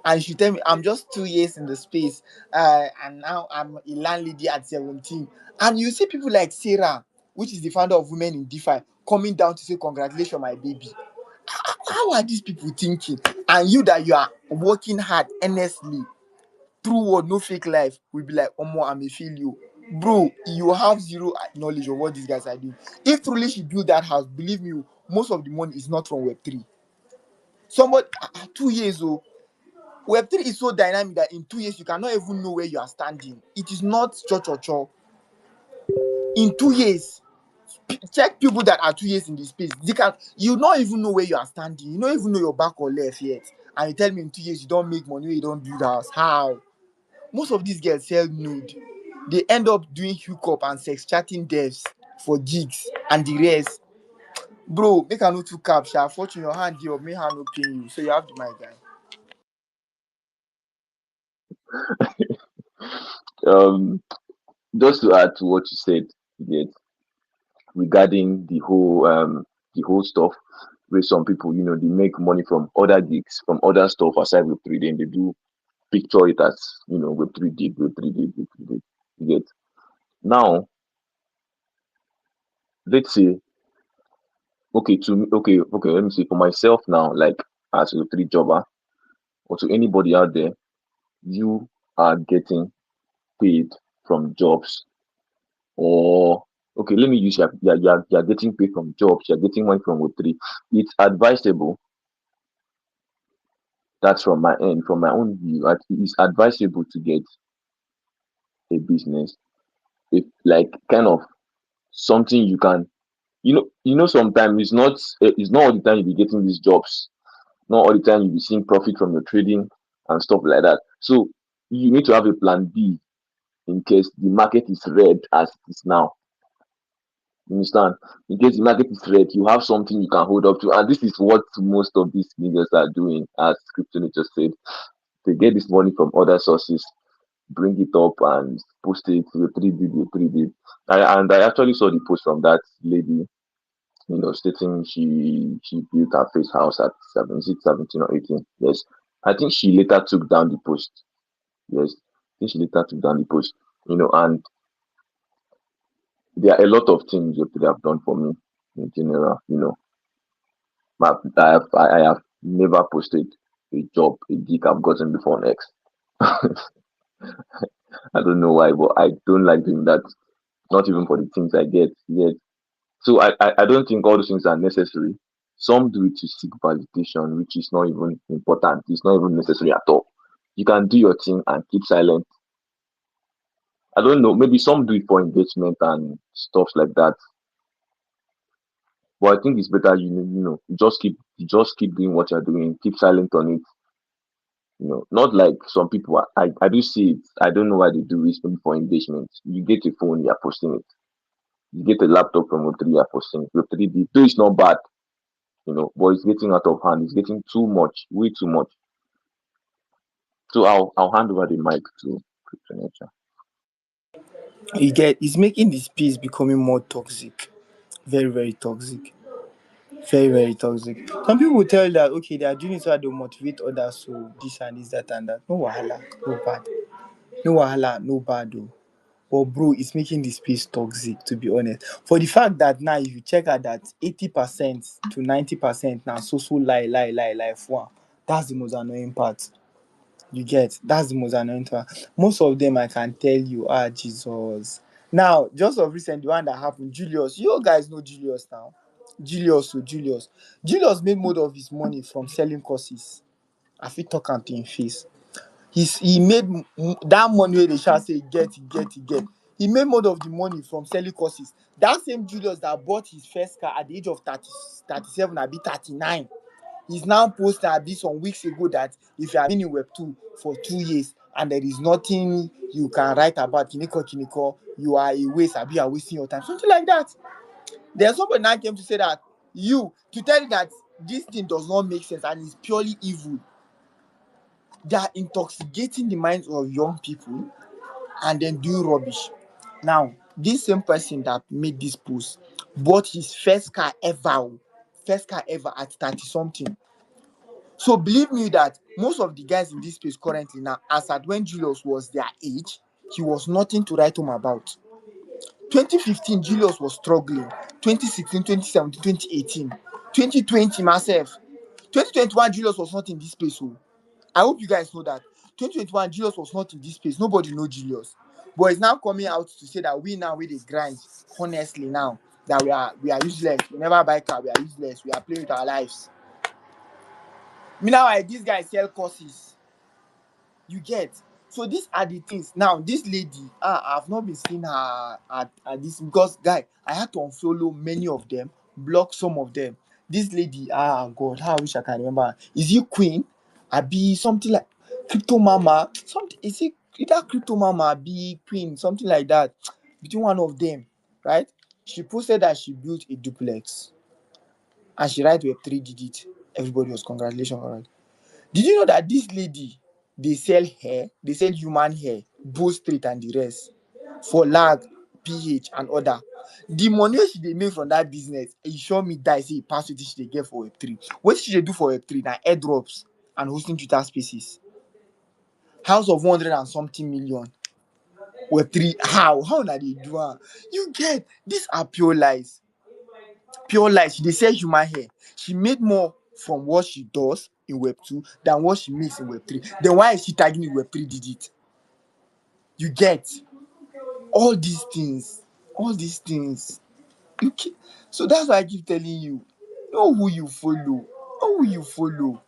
And she tell me, I'm just 2 years in the space, and now I'm a landlady at 17. And you see people like Sarah, which is the founder of Women in DeFi, coming down to say, congratulations, my baby. How are these people thinking? And you that you are working hard, earnestly, true word, no fake life, will be like, Omo, I may feel you. Bro, you have zero knowledge of what these guys are doing. If truly she built that house, believe me, most of the money is not from Web3. Somebody, 2 years, Web3 is so dynamic that in 2 years, you cannot even know where you are standing. It is not cho. In 2 years, check people that are 2 years in this space. You don't even know where you are standing. You don't even know your back or left yet. And you tell me in 2 years, you don't make money, you don't build a house. How? Most of these girls sell nude. They end up doing hookup and sex chatting devs for gigs and the rest. Bro, make a no too cap, sha. Fortune your hand here, may hand no paying you. So you have the my guy. Um, just to add to what you said, yeah, regarding the whole stuff where some people, they make money from other gigs, from other stuff aside with 3D, and they do picture it as, with 3D, with 3D, with 3D. You get now, let's say, okay, let me see for myself now, like as a three jobber, or to anybody out there, you are getting paid from jobs, or okay, let me use you're getting paid from jobs, you're getting money from Web3. It's advisable. That's from my end, from my own view. It's advisable to get a business, if like kind of something you can, sometimes it's not all the time you be getting these jobs, not all the time you be seeing profit from your trading and stuff like that. So you need to have a plan B in case the market is red as it is now. You understand? In case the market is red, you have something you can hold up to, and this is what most of these niggas are doing, as Kryptonite just said. They get this money from other sources, bring it up and post it to the 3D, the 3D. And I actually saw the post from that lady, stating she built her face house at 17, 17 or 18. Yes. I think she later took down the post. Yes. I think she later took down the post. And there are a lot of things that they have done for me in general. I have never posted a job, a gig I've gotten before next. I don't know why, but I don't like doing that. Not even for the things I get. Yet. So I don't think all those things are necessary. Some do it to seek validation, which is not even important. It's not even necessary at all. You can do your thing and keep silent. I don't know. Maybe some do it for engagement and stuff like that. But I think it's better you just keep doing what you're doing. Keep silent on it. Not like some people. I do see it. I don't know why they do it. Maybe for engagement. You get a phone, you're posting it. You get a laptop from Web3 app for sync. Web3, though it's not bad, but it's getting out of hand. It's getting too much, way too much. So I'll hand over the mic to Crypto Nature. You get, it's making the space becoming more toxic. Very, very toxic. Very, very toxic. Some people will tell you that okay, they are doing it so that they motivate others to this and this, that and that. No wahala, no bad. No wahala, no bad though. But bro, it's making the space toxic to be honest. For the fact that now if you check out that 80% to 90% now so lie. Wow. That's the most annoying part. You get, that's the most annoying part. Most of them I can tell you, Jesus. Now, just of recent, the one that happened, Julius. You guys know Julius now. Julius. Julius made most of his money from selling courses. I fit talk am to him face. He made that money wey dey shout say he get. He made most of the money from selling courses. That same Julius that bought his first car at the age of 37, abi 39. He's now posting abi some weeks ago that if you have been in Web 2 for 2 years and there is nothing you can write about, kiniko, you are a waste, abi you are wasting your time. Something like that. Then somebody now came to say that to tell you that this thing does not make sense and is purely evil. They are intoxicating the minds of young people and then doing rubbish. Now, this same person that made this post bought his first car ever at 30 something. So believe me that most of the guys in this space currently now, as at when Julius was their age, he was nothing to write home about. 2015, Julius was struggling. 2016, 2017, 2018, 2020, myself. 2021, Julius was not in this space. Oh. I hope you guys know that. 2021, Julius was not in this space. Nobody know Julius. But it's now coming out to say that we now with the grind, honestly now, that we are useless. We never buy car, we are useless. We are playing with our lives. Meanwhile, these guys sell courses. You get. So these are the things. Now, this lady, I've not been seeing her at this because guy, I had to unfollow many of them, block some of them. This lady, God, how I wish I can remember. Is it Queen? I be something like Crypto Mama. Something is it either Crypto Mama be Queen, something like that. Between one of them, right? She posted that she built a duplex and she write Web3 did it. Everybody was congratulations on it. Did you know that this lady, they sell hair, they sell human hair, both straight and the rest, for lag, pH, and other. The money wey she dey make from that business, e sure me die say e pass wetin she dey get for Web3. Wetin she dey do for Web3 na airdrops and hosting Twitter spaces. House of 100 and something million. Web3, how? How na dey do am? You get, these are pure lies. Pure lies. She dey sell human hair. She made more from what she does in Web 2 than what she makes in Web 3. Then why is she tagging in Web 3 did it? You get all these things. All these things. Okay. So that's why I keep telling you. Know who you follow. Know who you follow.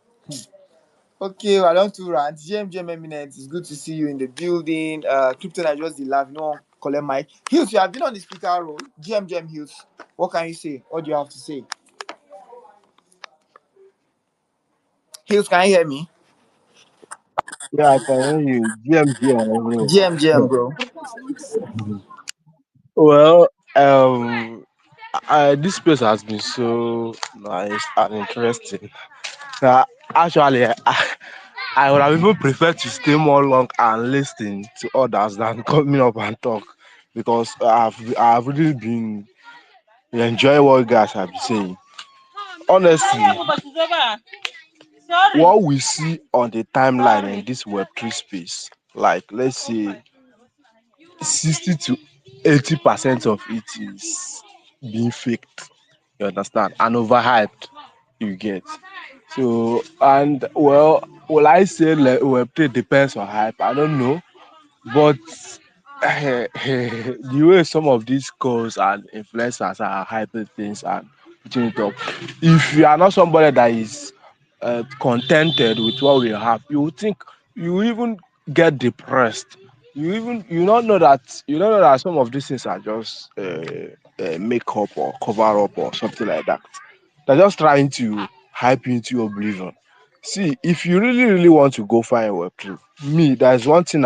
Okay, well, I don't to rant. GM Eminent, it's good to see you in the building. Crypto I just the live. No one collect mic. Hills, you have been on the speaker role. GM Hills. What can you say? What do you have to say? Hills, can you hear me? Yeah, I can hear you. GM, bro. GM, bro. Well, um, this place has been so nice and interesting. Uh, Actually, I would have even preferred to stay more long and listen to others than coming up and talk because I've really been enjoying what you guys have been saying. Honestly, what we see on the timeline in this Web3 space, like let's say 60 to 80% of it is being faked. You understand? And overhyped. You get. So and well, will I say Web3 depends on hype? I don't know, but the way some of these calls and influencers are hyping things and putting it up, if you are not somebody that is contented with what we have, you would think you even get depressed. You don't know that some of these things are just makeup or cover up or something like that. They're just trying to hype you into oblivion. See, if you really want to go find Web3, me, there's one thing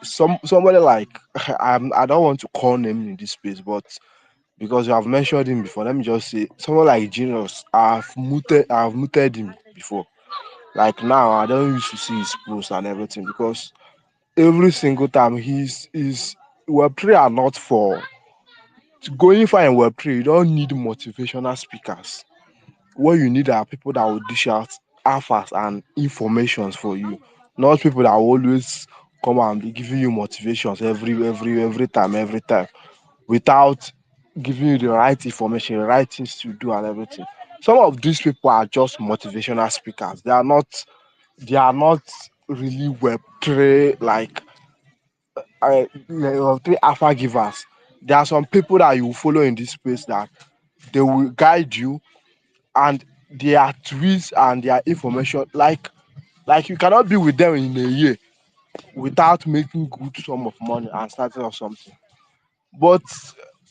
somebody like I don't want to call name in this space, but because you have mentioned him before. Let me just say, someone like Genius, I've muted him before. Like now, I don't used to see his posts and everything because every single time he's Web3 are not for going far in Web3. You don't need motivational speakers. What you need are people that will dish out alphas and informations for you, not people that will always come and be giving you motivations every time without giving you the right information, the right things to do and everything. Some of these people are just motivational speakers. They are not really Web3 like Web3 alpha givers. There are some people that you follow in this space that they will guide you, and their tweets and their information, like you cannot be with them in a year without making good sum of money and starting or something. But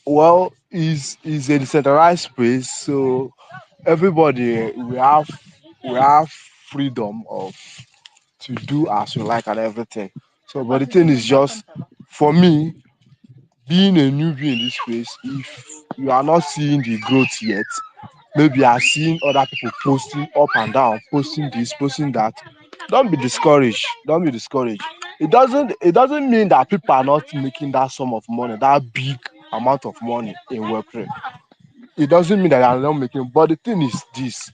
well, is a decentralized space, so everybody we have freedom of to do as we like and everything. So, but the thing is just for me, being a newbie in this space, if you are not seeing the growth yet, maybe you are seeing other people posting up and down, posting this, posting that. Don't be discouraged. Don't be discouraged. It doesn't mean that people are not making that sum of money, that big amount of money in Web3. It doesn't mean that they are not making. But the thing is this: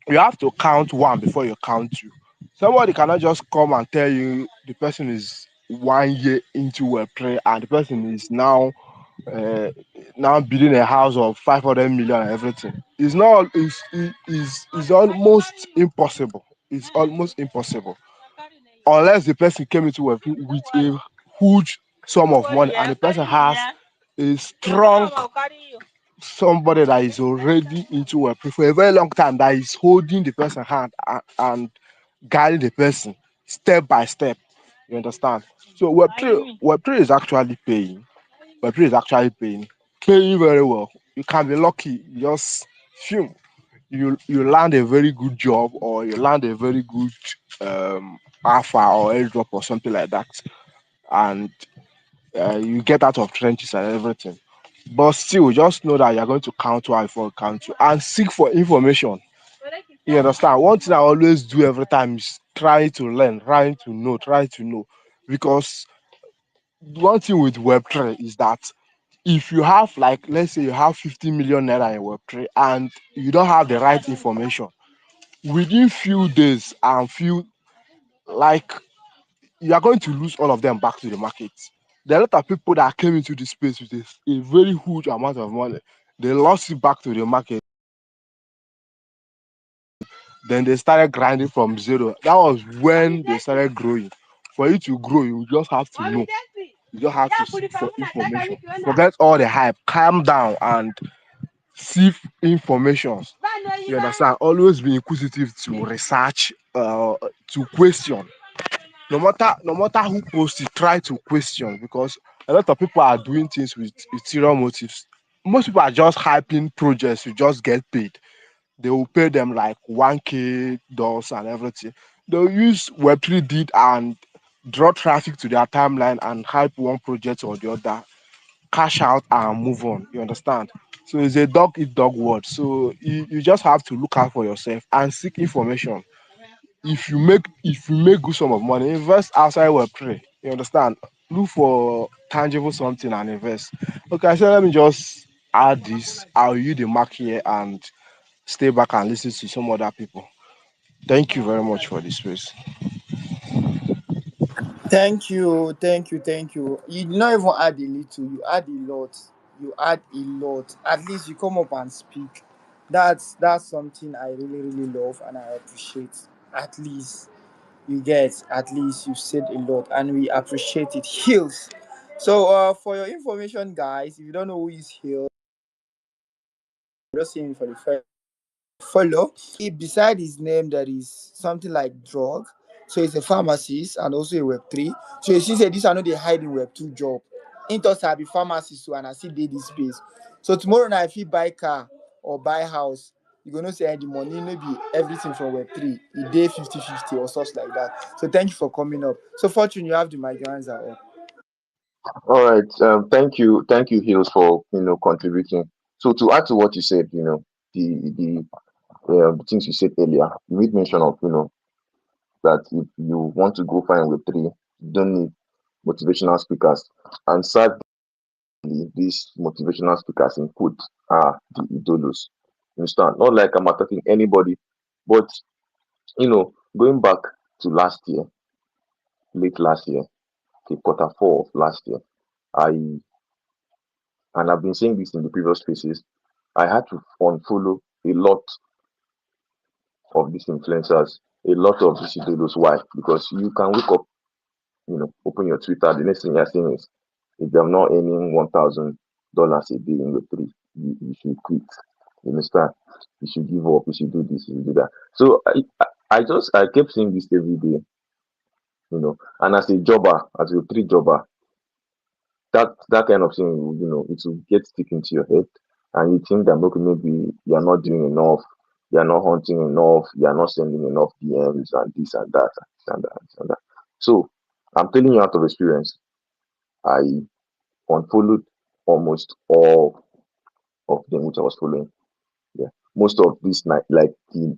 you have to count one before you count two. Somebody cannot just come and tell you the person is 1 year into Web3 and the person is uh, now building a house of 500 million and everything. It's not. It's almost impossible. It's almost impossible unless the person came into Web3 with a huge sum of money and the person has a strong somebody that is already into Web3 for a very long time, that is holding the person's hand and guiding the person step by step. You understand? So Web3 is actually paying. Web3 is actually paying very well. You can be lucky. You just phew, you land a very good job, or you land a very good alpha or airdrop or something like that, and you get out of trenches and everything. But still, just know that you're going to count one before you count two and seek for information. You understand? One thing I always do every time is try to learn, try to know. Because one thing with Web3 is that if you have, like, let's say you have 50 million naira in Web3 and you don't have the right information, within few days and few, like, you are going to lose all of them back to the market. There are a lot of people that came into this space with a very huge amount of money. They lost it back to the market. Then they started grinding from zero. That was when they started growing. For you to grow, you just have to know. You just have to seek for information. Forget all the hype. Calm down and seek information. You understand? Always be inquisitive to research, to question. No matter who posts it, try to question, because a lot of people are doing things with ulterior motives. Most people are just hyping projects to just get paid. They will pay them like 1K dollars and everything. They'll use Web3 did and draw traffic to their timeline and hype one project or the other, cash out and move on. You understand? So it's a dog eat dog world. So you just have to look out for yourself and seek information. If you make good sum of money, invest outside Web3. You understand? Look for tangible something and invest. Okay, so let me just add this. I'll use the mark here and stay back and listen to some other people. Thank you very much for this space. Thank you, thank you, thank you. You did not even add a little, you add a lot. You add a lot. At least you come up and speak. That's something I really, really love and I appreciate. At least you get, at least you said a lot and we appreciate it. Hills. So for your information, guys, if you don't know who is Hill, just saying for the first follow. Beside his name, there is something like drug. So he's a pharmacist and also a Web3. So you see, say this are not the hiding Web2 job. Into I be pharmacist too, and I see dey this space. So tomorrow night, if you buy car or buy house, you gonna say the money, maybe everything from Web3. A day 50-50 or such like that. So thank you for coming up. So Fortune, you have the mic, your hands are up. All right. Thank you, Hills, for contributing. So to add to what you said, the things you said earlier, you made mention of that if you want to go find with three, you don't need motivational speakers. And sadly, these motivational speakers in quote are the idolos. You understand? Not like I'm attacking anybody, but going back to last year, late last year, okay, quarter four of last year, I and I've been saying this in the previous spaces, I had to unfollow a lot of these influencers, a lot of these idolos. Why? Because you can wake up, open your Twitter, the next thing you're saying is, if they're not earning $1,000 a day in the three, you should quit. You understand? You should give up. You should do this. You should do that. So I kept saying this every day, And as a jobber, as a three jobber, that kind of thing, it will get stick into your head, and you think that okay, maybe you're not doing enough, you're not hunting enough, you're not sending enough DMs and this and that and this and that and this and that. So I'm telling you out of experience, I unfollowed almost all of them which I was following. Yeah. Most of this night, like the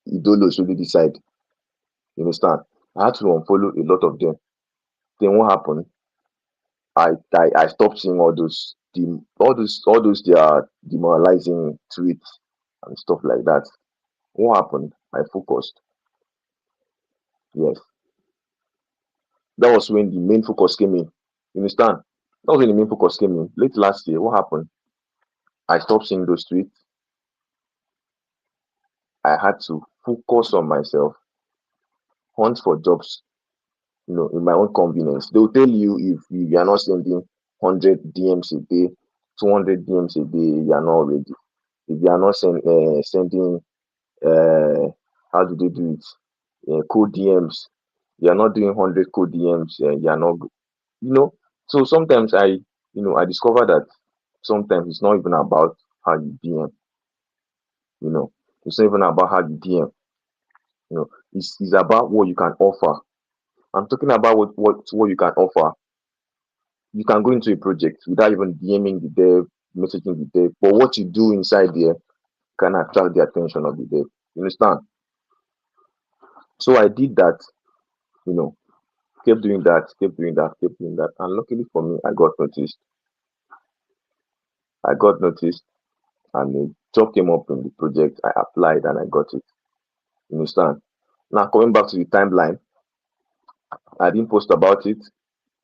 idolos really decide, you understand? I had to unfollow a lot of them. Then what happened? I stopped seeing all those their demoralizing tweets and stuff like that. What happened? I focused. Yes, that was when the main focus came in. You understand? That was when the main focus came in. Late last year, what happened? I stopped seeing those tweets. I had to focus on myself, hunt for jobs, in my own convenience. They will tell you if you are not sending 100 DMs a day, 200 DMs a day, you are not ready. If you are not sending how do they do it? Code DMs. You are not doing 100 code DMs. You are not, you know. So sometimes I discover that sometimes it's not even about how you DM. You know, it's not even about how you DM. It's about what you can offer. I'm talking about what you can offer. You can go into a project without even DMing the dev, messaging the dev, but what you do inside there can attract the attention of the dev. You understand? So I did that. You know, kept doing that, kept doing that, kept doing that. And luckily for me, I got noticed. I got noticed and a job came up in the project. I applied and I got it. You understand? Now coming back to the timeline, I didn't post about it.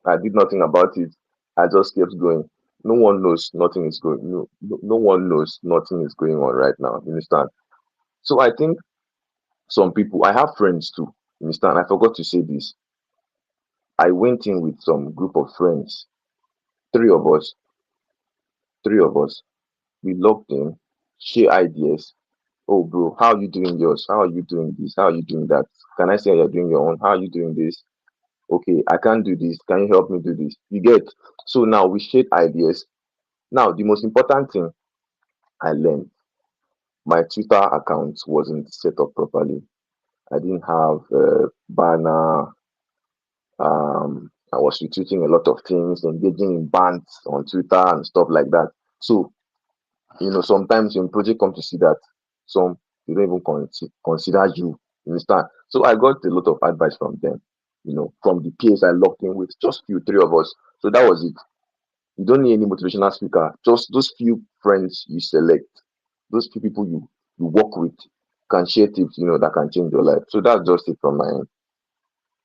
I did nothing about it. I just kept going. No one knows nothing is going. No one knows nothing is going on right now. You understand? So I think some people. I have friends too. You understand? I forgot to say this. I went in with some group of friends. Three of us. Three of us. We logged in, share ideas. Oh, bro, how are you doing yours? How are you doing this? How are you doing that? Can I say you're doing your own? How are you doing this? Okay, I can't do this. Can you help me do this? You get? So now we shared ideas. Now, the most important thing I learned, my Twitter account wasn't set up properly. I didn't have a banner. I was retweeting a lot of things, engaging in bants on Twitter and stuff like that. So sometimes when project come to see that, some they don't even consider you. You understand? So I got a lot of advice from them. From the peers I locked in with, just few, three of us. So that was it. You don't need any motivational speaker. Just those few friends you select, those few people you work with can share tips, that can change your life. So that's just it from my end.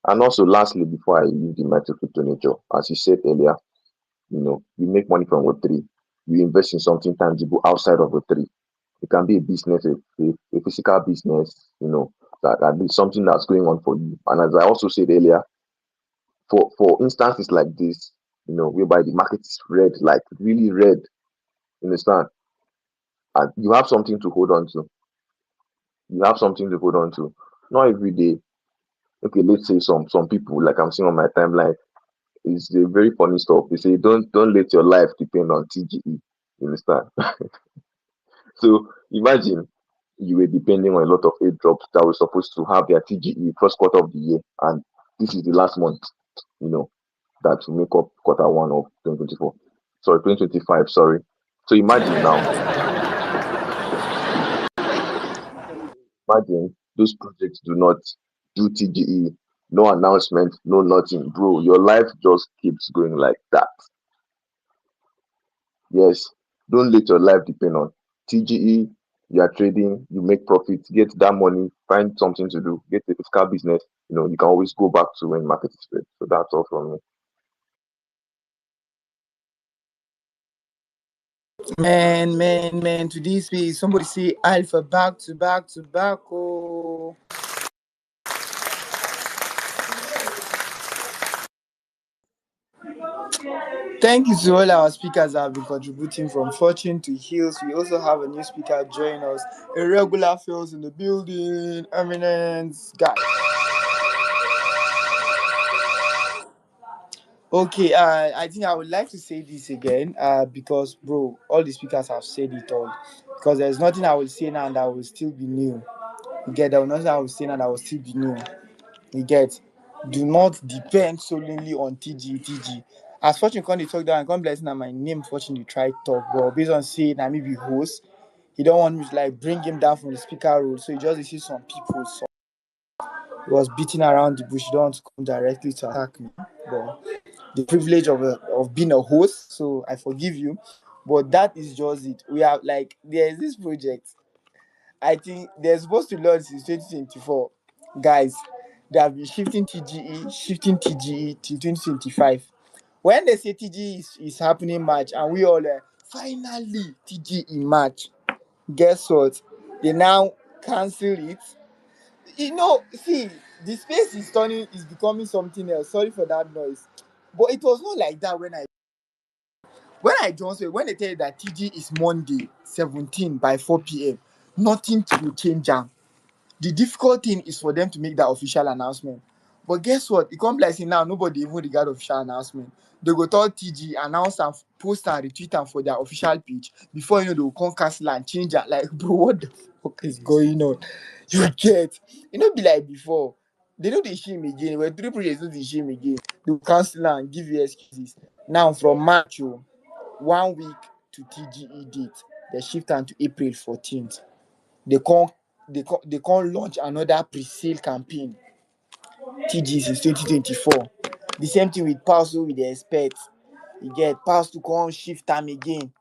And also, lastly, before I leave the matter crypto nature, as you said earlier, you make money from Web3. You invest in something tangible outside of Web3. It can be a business, a physical business, that is something that's going on for you. And as I also said earlier, for instances like this, whereby the market is red, like really red, you understand? And you have something to hold on to. You have something to hold on to. Not every day. Okay, let's say some people, like I'm seeing on my timeline, it's a very funny stuff. They say don't let your life depend on TGE. You understand? So imagine you were depending on a lot of airdrops that were supposed to have their TGE first quarter of the year, and this is the last month. You know, that will make up quarter one of 2024. Sorry, 2025. Sorry. So imagine now, imagine those projects do not do TGE, no announcement, no nothing, bro. Your life just keeps going like that. Yes, don't let your life depend on TGE. You are trading, you make profit, get that money, find something to do, get a physical business. You can always go back to when market is fair. So that's all from me. Man, to this space, somebody say alpha back to back to back. Oh, thank you to all our speakers that have been contributing from fortune to hills. We also have a new speaker join us, a regular fails in the building, eminence guy. Okay, I think I would like to say this again, because bro, all the speakers have said it all. Because there's nothing I will say now that will still be new. You get that? Nothing I will say now that will still be new. You get? Do not depend solely on TG. As Fortune come dey talk down, come bless na my name Fortune dey try talk, but based on say na me be host, he don't want me to like bring him down from the speaker role, so he just dey see some people. So he was beating around the bush. He don't want to come directly to attack me, but the privilege of being a host, so I forgive you. But that is just it. We have like there's this project. I think they're supposed to launch since 2024. Guys, they have been shifting TGE till 2025. When they say TGE is happening March, and we all finally TGE March, guess what? They now cancel it. See, the space is becoming something else. Sorry for that noise. But it was not like that when I joined. So when they tell you that TG is Monday 17 by 4 p.m., nothing will change. The difficult thing is for them to make that official announcement. But guess what? It comes like say now nobody even regard official announcement. They go tell TG, announce and post and retweet them for their official page. Before you know, they will come cancel and change it. Like, bro, what the fuck is going on? You get? It not be like before. They know they shame again. When three projects do the shame again, they will cancel and give you excuses. Now from March, 1 week to TGE date, they shift am to April 14th. They can't they can't launch another pre-sale campaign. TG since 2024. The same thing with Pass we dey expect. You get Pass to come shift time again.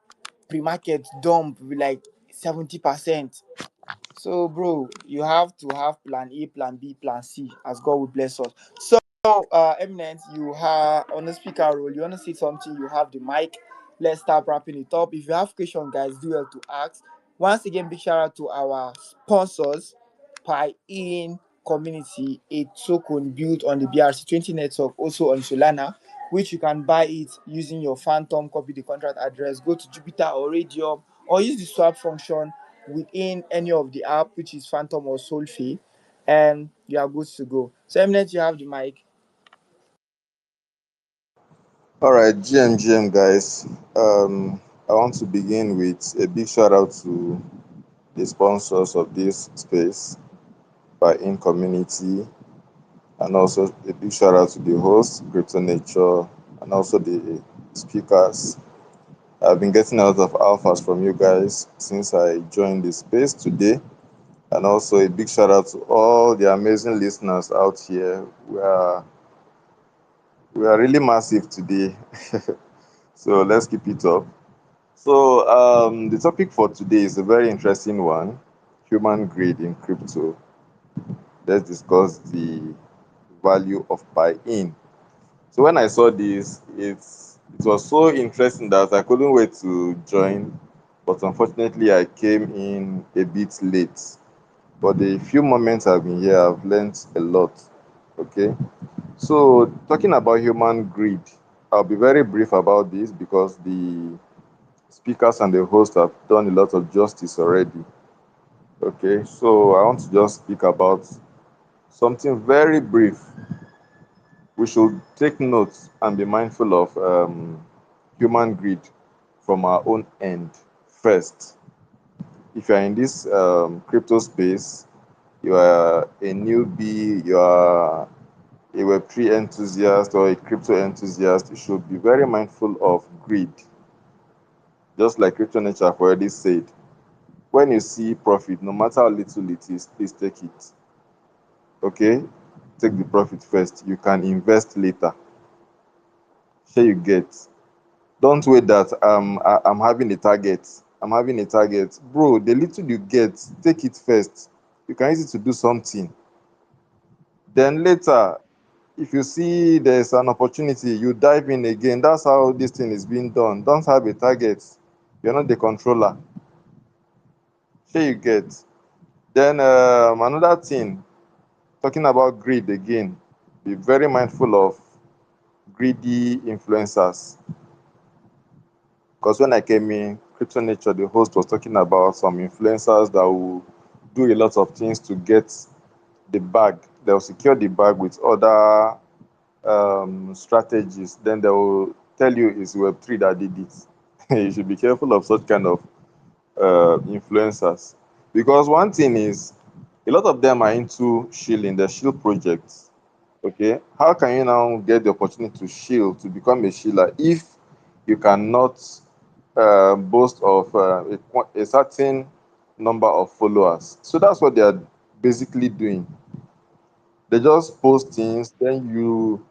Pre-market dump with like 70%. So, bro, you have to have plan A, plan B, plan C, as God will bless us. So, Eminent, you are on the speaker role. You want to say something? You have the mic. Let's start wrapping it up. If you have questions, guys, do well to ask. Once again, big shout out to our sponsors, Piin Community, a token built on the BRC20 network, also on Solana, which you can buy it using your Phantom, copy the contract address, go to Jupiter or Radium, or use the swap function within any of the app, which is Phantom or Solfay, and you are good to go. So, Eminent, you have the mic. All right, GM guys. I want to begin with a big shout out to the sponsors of this space, by In Community, and also a big shout out to the host, Crypto Nature, and also the speakers. I've been getting a lot of alphas from you guys since I joined the space today. And also a big shout out to all the amazing listeners out here. We are really massive today. So let's keep it up. So the topic for today is a very interesting one: human greed in crypto. Let's discuss the value of buy-in. So when I saw this, it was so interesting that I couldn't wait to join, but unfortunately I came in a bit late. But the few moments I've been here, I've learned a lot. Okay, so talking about human greed, I'll be very brief about this because the speakers and the host have done a lot of justice already. Okay, so I want to just speak about something very brief. We should take notes and be mindful of human greed from our own end first. If you're in this crypto space, you are a newbie, you are a Web3 enthusiast or a crypto enthusiast, you should be very mindful of greed. Just like Crypto Nature have already said, when you see profit, no matter how little it is, please take it. Okay? Take the profit first. You can invest later. Sure you get. Don't wait that I'm having a target. I'm having a target. Bro, the little you get, take it first. You can use it to do something. Then later, if you see there's an opportunity, you dive in again. That's how this thing is being done. Don't have a target. You're not the controller. Sure you get. Then another thing, talking about greed again, be very mindful of greedy influencers. Because when I came in Crypto Nature, the host was talking about some influencers that will do a lot of things to get the bag. They'll secure the bag with other strategies. Then they will tell you it's Web3 that did it. You should be careful of such kind of influencers. Because one thing is, a lot of them are into shilling, the shield projects. Okay, how can you now get the opportunity to shield, to become a shiller, if you cannot boast of a certain number of followers? So that's what they are basically doing. They just post things, then you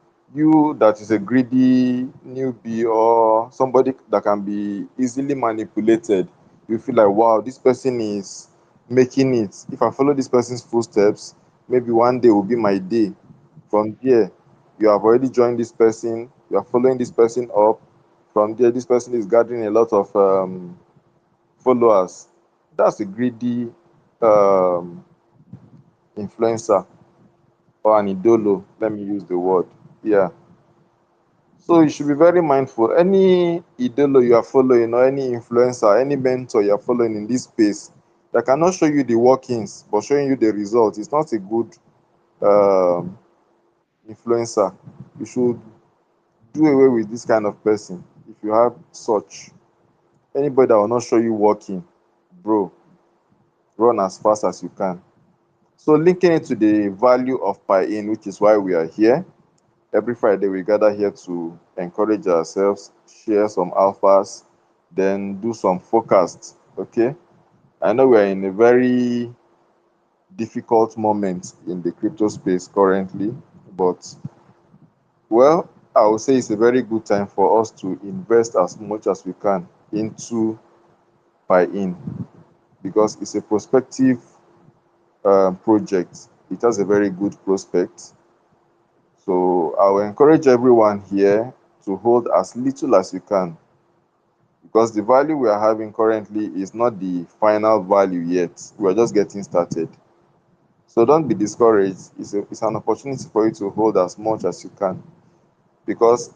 that is a greedy newbie or somebody that can be easily manipulated, you feel like, wow, this person is making it. If I follow this person's footsteps, maybe one day will be my day. From there, you have already joined this person, you are following this person up. From there, this person is gathering a lot of followers. That's a greedy um, influencer, or an idolo, let me use the word. Yeah. So you should be very mindful. Any idolo you are following, or any influencer, any mentor you are following in this space that cannot show you the workings but showing you the result, is not a good um, influencer. You should do away with this kind of person if you have such. Anybody that will not show you working, bro, run as fast as you can. So linking it to the value of Piin, which is why we are here. Every Friday, we gather here to encourage ourselves, share some alphas, then do some forecasts. Okay. I know we're in a very difficult moment in the crypto space currently, but well, I would say it's a very good time for us to invest as much as we can into Piin, because it's a prospective project. It has a very good prospect. So I will encourage everyone here to hold as little as you can, because the value we are having currently is not the final value yet. We are just getting started. So don't be discouraged. It's an opportunity for you to hold as much as you can, because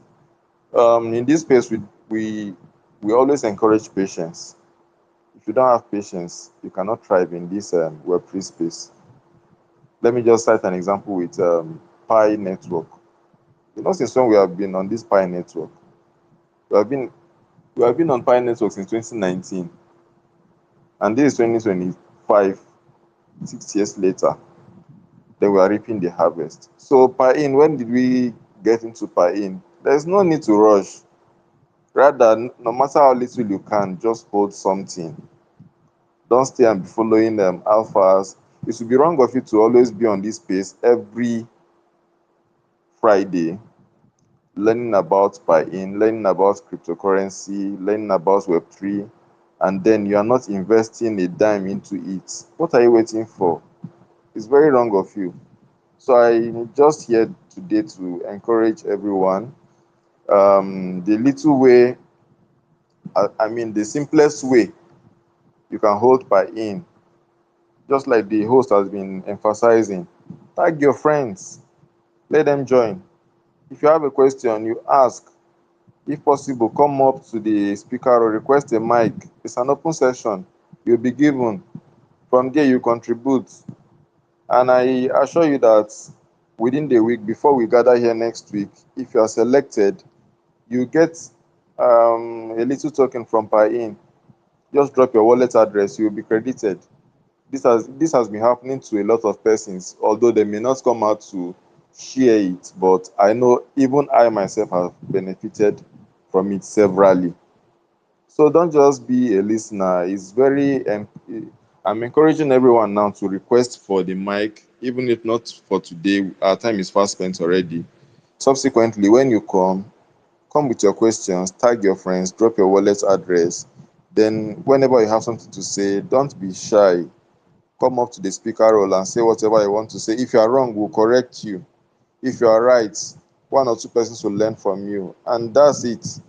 in this space we always encourage patience. If you don't have patience, you cannot thrive in this Web3 space. Let me just cite an example with Pi Network. Since when we have been on this Pi Network, we have been we have been on Pi Network since 2019, and this is 2025, 6 years later. Then we are reaping the harvest. So Piin, when did we get into Piin? There's no need to rush. Rather, no matter how little you can, just hold something. Don't stay and be following alphas. It would be wrong of you to always be on this space every Friday, learning about Piin, learning about cryptocurrency, learning about Web3, and then you are not investing a dime into it. What are you waiting for? It's very wrong of you. So I'm just here today to encourage everyone. The little way, I mean, the simplest way you can hold Piin, just like the host has been emphasizing, tag your friends, let them join. If you have a question, you ask. If possible, come up to the speaker or request a mic. It's an open session. You'll be given. From there, you contribute. And I assure you that within the week, before we gather here next week, if you are selected, you get a little token from Piin. Just drop your wallet address, you'll be credited. This has been happening to a lot of persons, although they may not come out to share it. But I know even I myself have benefited from it severally. So don't just be a listener. It's I'm encouraging everyone now to request for the mic, even if not for today. Our time is fast spent already. Subsequently, when you come with your questions, tag your friends, drop your wallet address. Then, whenever you have something to say, don't be shy. Come up to the speaker role and say whatever you want to say. If you are wrong, we'll correct you. If you are right, one or two persons will learn from you. And that's it.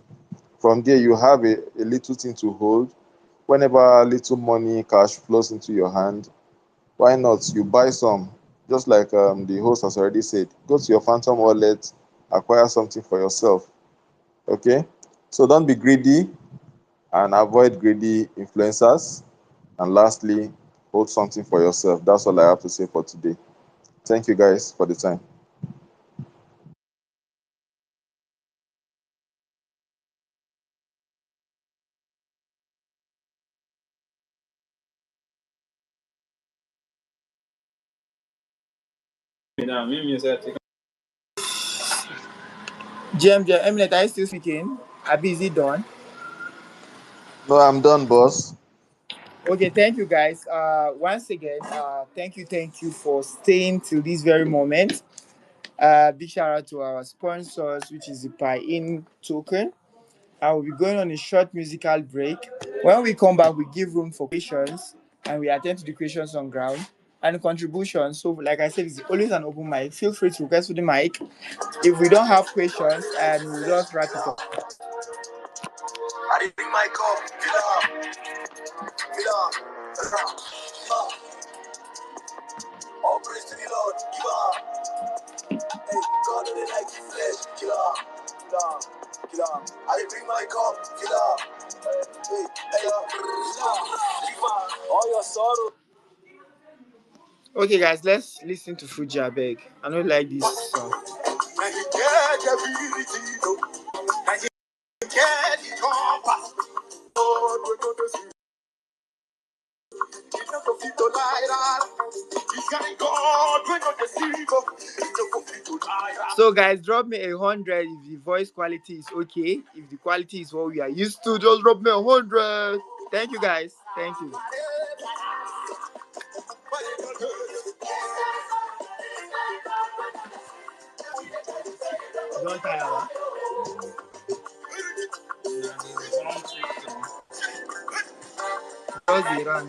From there, you have a little thing to hold. Whenever little money, cash flows into your hand, why not? You buy some. Just like the host has already said, go to your Phantom wallet, acquire something for yourself. Okay? So don't be greedy and avoid greedy influencers. And lastly, hold something for yourself. That's all I have to say for today. Thank you guys for the time. GM, Eminent, are you still speaking? Are busy done? No, I'm done, boss. Okay, thank you guys. Once again, thank you for staying till this very moment. Big shout out to our sponsors, which is the Piin token. I will be going on a short musical break. When we come back, we give room for questions and we attend to the questions on ground and contributions. So, like I said, it's always an open mic. Feel free to request for the mic. If we don't have questions, and we'll just wrap it up. I didn't bring my cup. Get up. All praise to the Lord. Give up. Hey, God, they like the flesh. Get up. Get up. I didn't bring my cup. Get up. Hey, all your sorrow. Okay, guys, let's listen to Fuji Abeg. I don't like this song. So guys, drop me 100 if the voice quality is okay. If the quality is what we are used to, just drop me 100. Thank you guys. Thank you. Don't tire, huh? Just the run.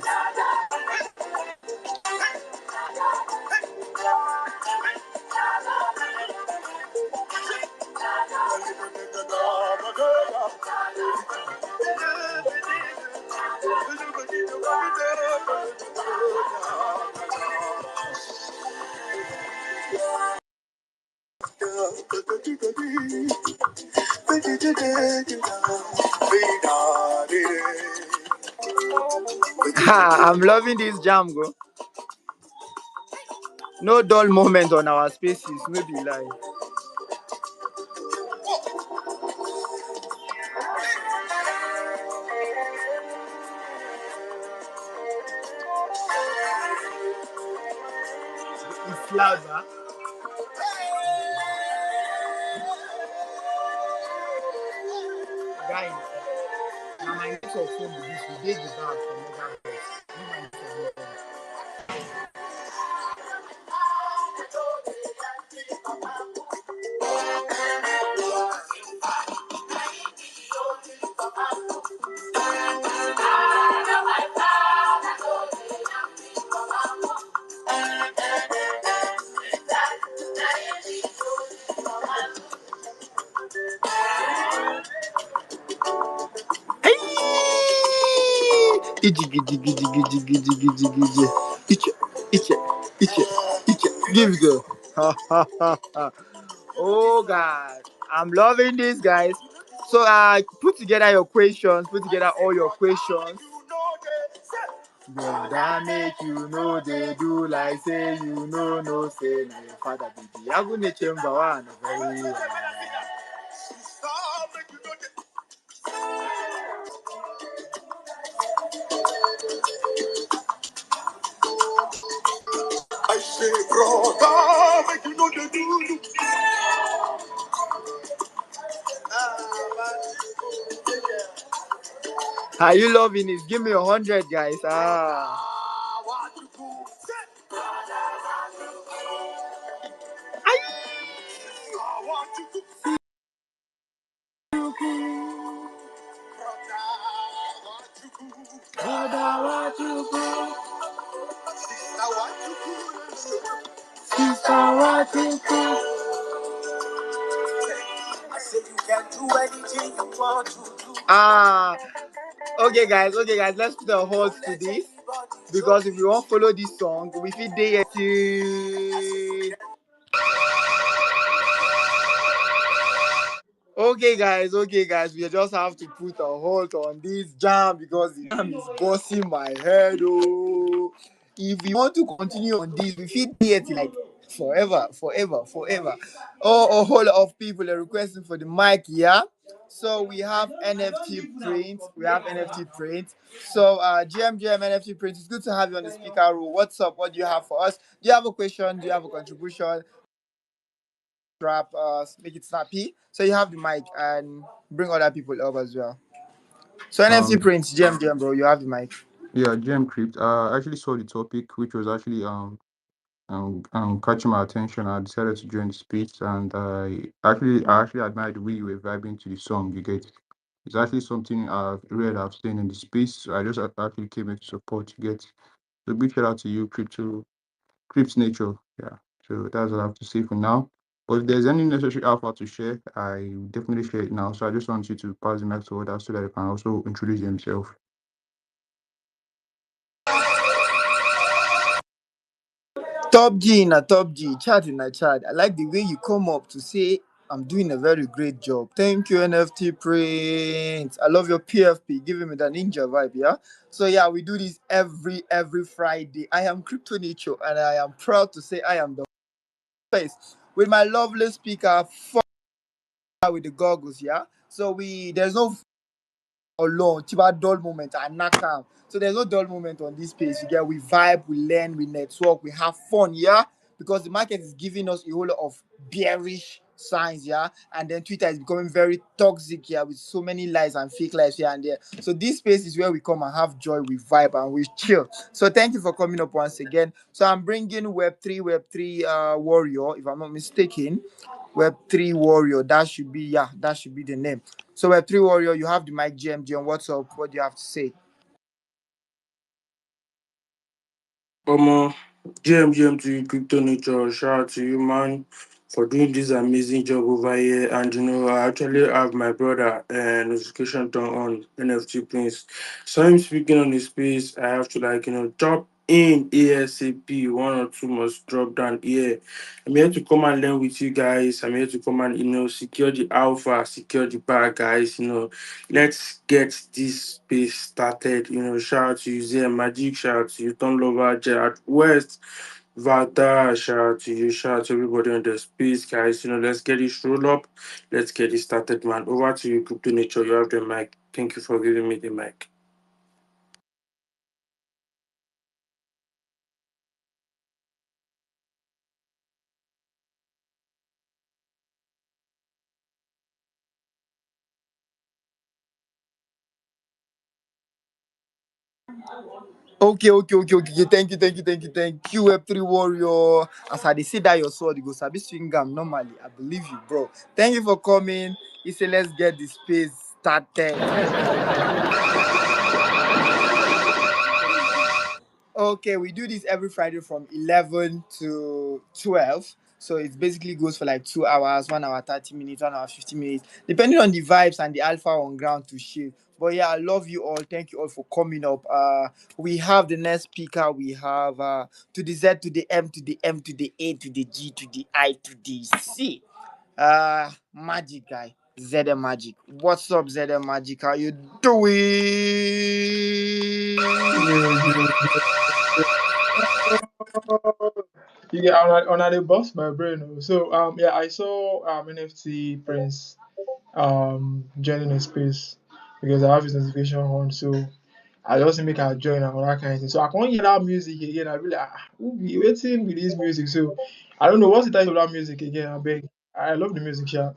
I'm loving this jam, go. No dull moment on our spaces, no be lie. It's loud, huh? Guys, now my network phone be this. We did the back for mega voice. Give it go. Oh God, I'm loving this, guys. So put together your questions. Put together all your questions. Brother, make you know they do like say you know no say na your father baby. I go need chamber one very well. Are you loving it? Give me 100, guys. Ah, okay, guys, let's put a halt to this because if we won't follow this song, we fit day till. Okay, guys, we just have to put a halt on this jam because the jam is busting my head. Oh, if we want to continue on this, we fit here till like forever. Oh, a whole lot of people are requesting for the mic, yeah. So we have NFT print. So GM NFT print. It's good to have you on the speaker room. What's up? What do you have for us? Do you have a question? Do you have a contribution? Rap, make it snappy. So you have the mic and bring other people up as well. So NFC Um, Prince, GM, bro, you have the mic. yeah, GM Crypt. I actually saw the topic, which was actually catching my attention. I decided to join the space, and I actually admired the way you were vibing to the song. You get, it's actually something I've seen in the space. So I just actually came in to support. You get, so big shout out to you, Crypt's nature. Yeah. So that's what I have to say for now. But if there's any necessary alpha to share, I will definitely share it now. So I just want you to pass the mic to others so that they can also introduce themselves. Top G, chat in the chat. I like the way you come up to say I'm doing a very great job. Thank you, NFT Prince. I love your PFP, giving me the ninja vibe, yeah. So yeah, we do this every Friday. I am Crypto Nature, and I am proud to say I am the face with my lovely speaker with the goggles, yeah. So there's no alone, Tiba dull moment and knock am. So there's no dull moment on this page. You get we vibe, we learn, we network, we have fun, yeah. Because the market is giving us a whole lot of bearish signs, yeah. And then Twitter is becoming very toxic, yeah, with so many lies and fake lies here and there. So this space is where we come and have joy, we vibe and we chill. So thank you for coming up once again. So I'm bringing Web3 warrior, if I'm not mistaken. Web3 warrior. That should be the name. So Web3 warrior, you have the mic, GMG, on what's up? What do you have to say? Omo, GM to you, Crypto Nature. Shout out to you, man, for doing this amazing job over here. And I actually have my brother notification turn on NFT Prince. So I'm speaking on the space. I have to drop in ASAP. One or two must drop down here. I'm here to come and learn with you guys. I'm here to come and secure the alpha, secure the bag, guys. Let's get this space started. Shout out to you, Zia Magic, shout out to you, Tom Lover, Gerard West, Vata, shout out to you, shout out to everybody on the space, guys. Let's get this roll up. Let's get it started, man. Over to you, Crypto Nature. You have the mic. Thank you for giving me the mic. Okay. Thank you, Web3 warrior. As I dey see that your sword, you go sabi swing am normally. I believe you, bro. Thank you for coming. He said, let's get the space started. Okay, we do this every Friday from 11 to 12. So it basically goes for like 2 hours, 1 hour, 30 minutes, 1 hour, 50 minutes, depending on the vibes and the alpha on ground to shift. But yeah, I love you all. Thank you all for coming up. We have the next speaker. We have to the Z to the M to the M to the A to the G to the I to the C. Magic guy. ZM Magic. What's up, ZM Magic? How you doing? Yeah, yeah, yeah. Yeah, on the bust my brain. Oh. So yeah, I saw NFT Prince joining the space because I have his notification on. So I just make a join and all that kind of thing. So I can't hear that music again. I be like, who be waiting with this music? So I don't know what's the title of that music again. I beg. I love the music, yeah.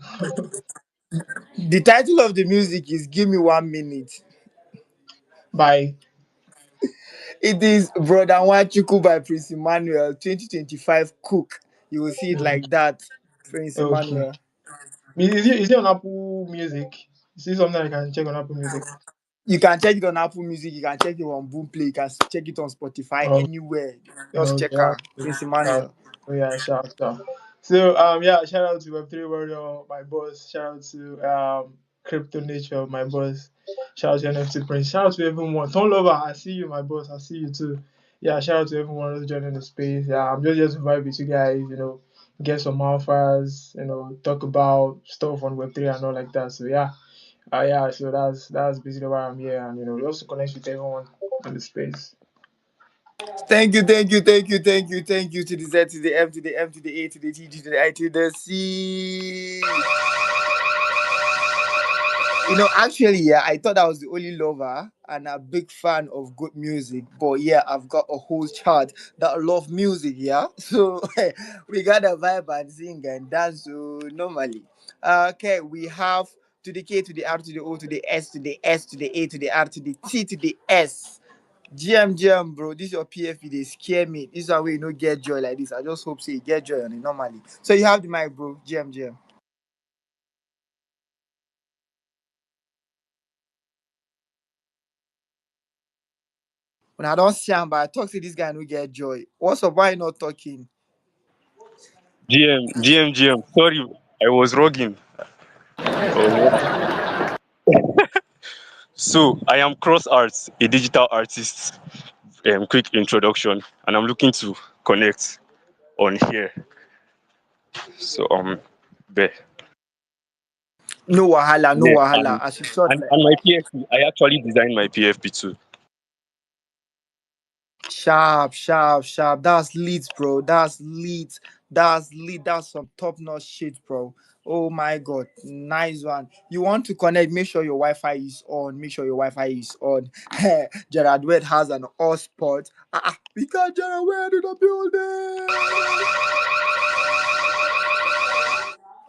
The title of the music is "Give Me 1 Minute." By It is Brother Wachuku by Prince Emmanuel 2025 Cook. You will see it mm, like that. Prince okay. Emmanuel. Is it on Apple Music? Is it something I can check on Apple Music? You can check it on Apple Music, you can check it on Boomplay, you can check it on Spotify, Oh, anywhere. Just check okay. her. Prince Shout, Emmanuel. oh yeah, shout. So yeah, shout out to Web3 Warrior, my boss. Shout out to Crypto Nature, my boss. Shout out to NFT Prince. Shout out to everyone. Tom Lover, I see you, my boss. I see you too. Yeah, shout out to everyone who's joining the space. Yeah, I'm just here to vibe with you guys. Get some alphas. Talk about stuff on Web3 and all like that. So yeah, yeah. So that's basically why I'm here, and also connect with everyone in the space. Thank you, thank you, thank you, thank you, thank you to the Z to the M to the M to the A to the T to the I to the C. Actually, yeah, I thought I was the only lover and a big fan of good music, but yeah, I've got a whole chart that love music, yeah. So we gotta vibe and sing and dance normally. Okay, we have to the K to the R to the O to the S to the S to the A to the R to the T to the S. GM, bro, this your PFP, they scare me. This is how we no get joy like this. I just hope say you get joy on it normally. So you have the mic, bro. GM. When I don't see him, but I talk to this guy no get joy. What's up? Why you not talking? GM. Sorry, I was rugging. Oh. So I am Cross Arts, a digital artist. Quick introduction, and I'm looking to connect on here. So there. No wahala, no Yeah, wahala. As you thought, like and my PFP. I actually designed my PFP too. sharp, sharp, sharp. That's lit, bro. That's lit. That's lit. That's some top notch shit, bro. Oh my god, nice one. You want to connect? Make sure your Wi-Fi is on. Make sure your Wi-Fi is on. Gerard Wed has an hotspot. We got Gerard Wed in the building.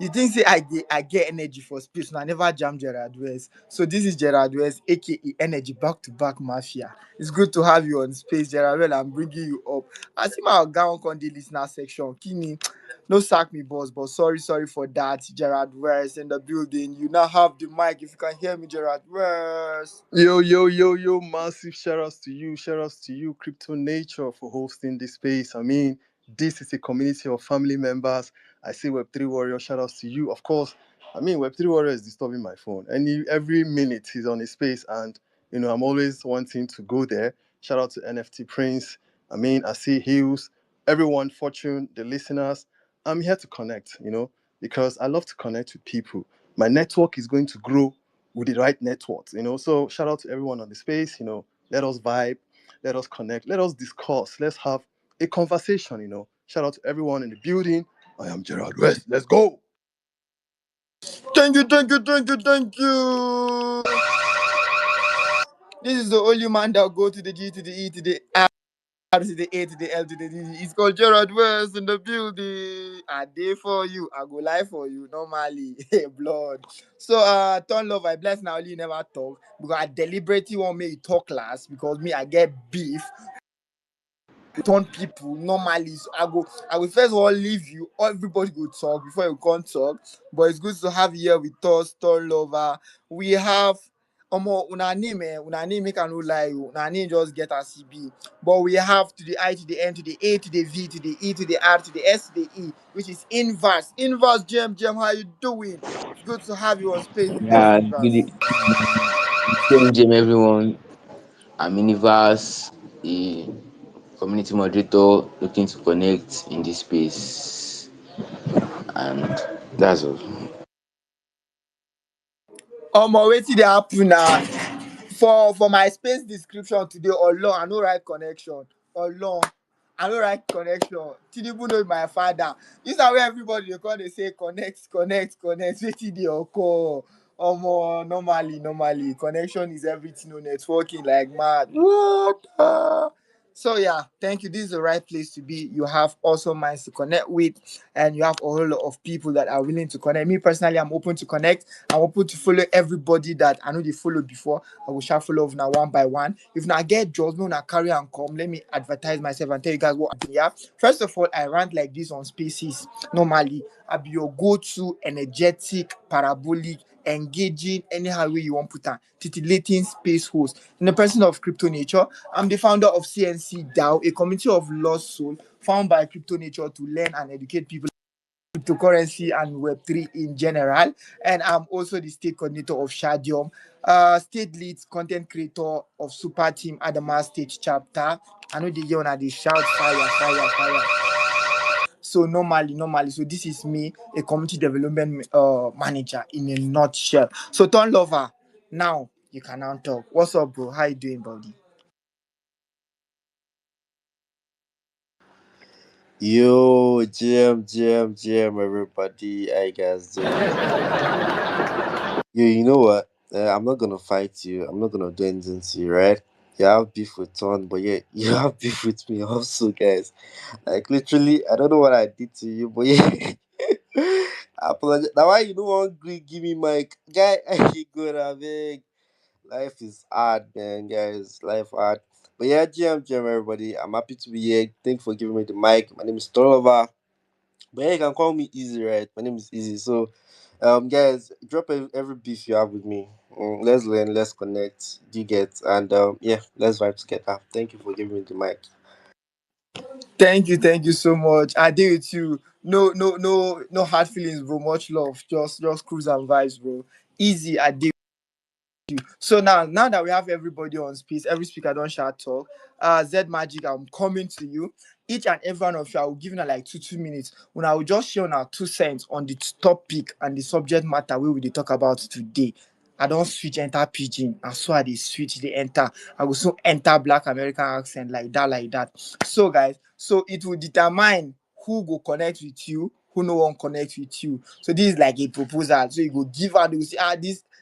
You think say I get energy for space, and I never jam Gerard West. So this is Gerard West, aka Energy Back to Back Mafia. It's good to have you on space, Gerard West. I'm bringing you up. I see my guy on the listener section. Kini, no sack me, boss, but sorry for that. Gerard West in the building. You now have the mic. If you can hear me, Gerard West. Yo, massive shout outs to you, Crypto Nature, for hosting this space. I mean, this is a community of family members. I say Web3 Warrior, shout outs to you. Of course, I mean, Web3 Warrior is disturbing my phone. Every minute he's on his space, and, I'm always wanting to go there. Shout out to NFT Prince. I mean, I see Hills, everyone, Fortune, the listeners. I'm here to connect, because I love to connect with people. My network is going to grow with the right networks. So shout out to everyone on the space. Let us vibe, let us connect, let us discuss, let's have a conversation. Shout out to everyone in the building. I am Gerard West. Let's go. Thank you, thank you, thank you, thank you. This is the only man that go to the G to the E to the R to the A to the L to the D. It's called Gerard West in the building. I day for you. I go live for you normally. Hey, blood. So turn love, I bless now you never talk because I deliberately want me to talk last because me I get beef turn people normally. So I will first of all leave you. Everybody go talk before you can't talk. But it's good to have you here with us, turn lover. We have una name make I no lie you. Una name just get a CB. But we have to the I to the N to the A to the V to the E to the R to the S to the E, which is inverse. Inverse Gem, how you doing? It's good to have you on space with us, Yeah, inverse. good evening, everyone. I'm Universe, the community moderator looking to connect in this space, and that's all. Wetin dey happen na for my space description today, Olorun, I no write connection. Olorun, I no write connection. Tinubu no be my father. Dis na where everybody dey come dey say connect. Wetin dey occur? Normally connection is everything. Networking like mad. What? So yeah, thank you. This is the right place to be. You have awesome minds to connect with, and you have a whole lot of people that are willing to connect. Me personally, I'm open to connect. I'm open to follow everybody that I know they followed before. I will shall follow now one by one. If I get jobs, no, na carry and come. Let me advertise myself and tell you guys what I'm doing. Yeah. First of all, I rant like this on Spaces. Normally, I be your go-to energetic, parabolic, engaging, anyhow way you want put on, titillating space host. In the person of Crypto Nature, I'm the founder of CNC DAO, a community of lost soul found by Crypto Nature to learn and educate people cryptocurrency and Web3 in general. And I'm also the state coordinator of Shadium, state lead content creator of Super Team Adama State Chapter. I know the year on they shout fire, fire, fire. So normally, so this is me, a community development manager in a nutshell. So turn lover, now you can now talk. What's up, bro? How you doing, buddy? Yo, GM, everybody. How you guys doing? Yo, you know what? I'm not gonna fight you. I'm not gonna do anything to you, right? You have beef with Ton, but yeah, you have beef with me also, guys. Like literally, I don't know what I did to you, but yeah. I apologize. Now why you don't want to give me mic? Guy, I keep going, I beg. Life is hard, man, guys. Life hard. But yeah, GM, everybody. I'm happy to be here. Thanks for giving me the mic. My name is Tolova. But yeah, you can call me Easy, right? My name is Easy. So, guys, drop every beef you have with me. Let's learn, let's connect. Do you get? And yeah, let's vibe together. Thank you for giving me the mic. Thank you so much. I deal with you. No hard feelings, bro. Much love. Just cruise and vibes, bro. Easy. I deal. So now that we have everybody on space, every speaker don't share talk. Z Magic, I'm coming to you. Each and every one of you, I will give you like 2 minutes. When I will just share our 2 cents on the topic and the subject matter we will dey talk about today. I don't switch enter pidgin. I saw they switch they enter. I will soon enter black American accent like that. So guys, so it will determine who go connect with you, who no one connect with you. So this is like a proposal. So you go give out, they will say,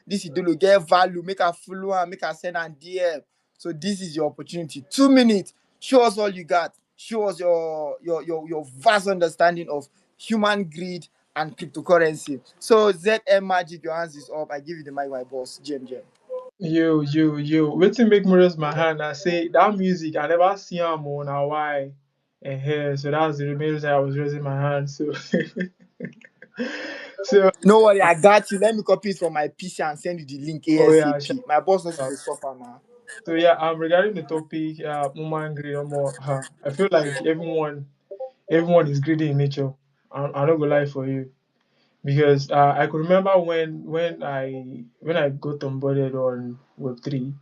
this idolo get value, make her follow and make her send and DM. So this is your opportunity. 2 minutes. Show us all you got. Show us your vast understanding of human greed and cryptocurrency. So ZM Magic, your hands is up. I give you the mic, my boss, Jem. Yo. Wetin make me raise my hand? I say that music, I never see am on a why. So that's the main reason I was raising my hand. So, so No worry, I got you. Let me copy it from my PC and send you the link oh yeah, ASAP. My boss knows to suffer now. so yeah. Regarding the topic, woman greed or more, I feel like everyone is greedy in nature. I'm not gonna lie for you. Because I could remember when I got onboarded on Web3.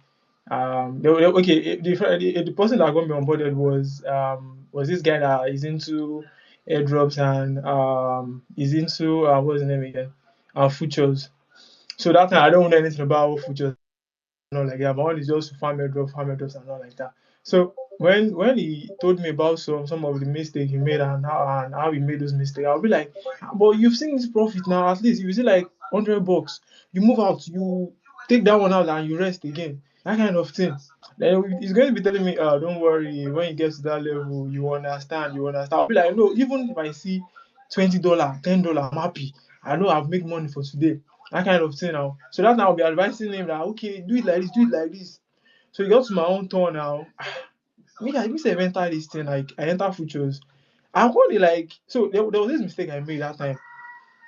The person that got me onboarded was this guy that is into airdrops and is into what's his name again? Futures. So that time I don't know anything about futures, not like that. My own is just to farm airdrops and not like that. So when he told me about some of the mistakes he made and how he made those mistakes, I'll be like, "Ah, but you've seen this profit now. At least if you see like $100, you move out, you take that one out and you rest again. That kind of thing." Then he's going to be telling me, don't worry, when you get to that level, you understand. I'll be like, no, even if I see $20, $10, I'm happy. I know I've made money for today. That kind of thing now. So that's now I'll be advising him that okay, do it like this. So it got to my own turn now. Me, I miss enter this thing, like I enter futures. I'm only like so there was this mistake I made that time.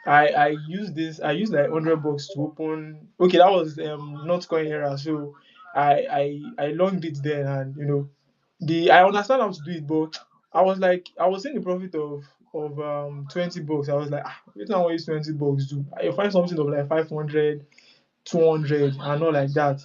I used like $100 to open. Okay, that was not coin era, so I longed it then, and the I understand how to do it, but I was seeing the profit of $20. I was like, what I want use $20 do? I find something of like 500, 200, and not like that.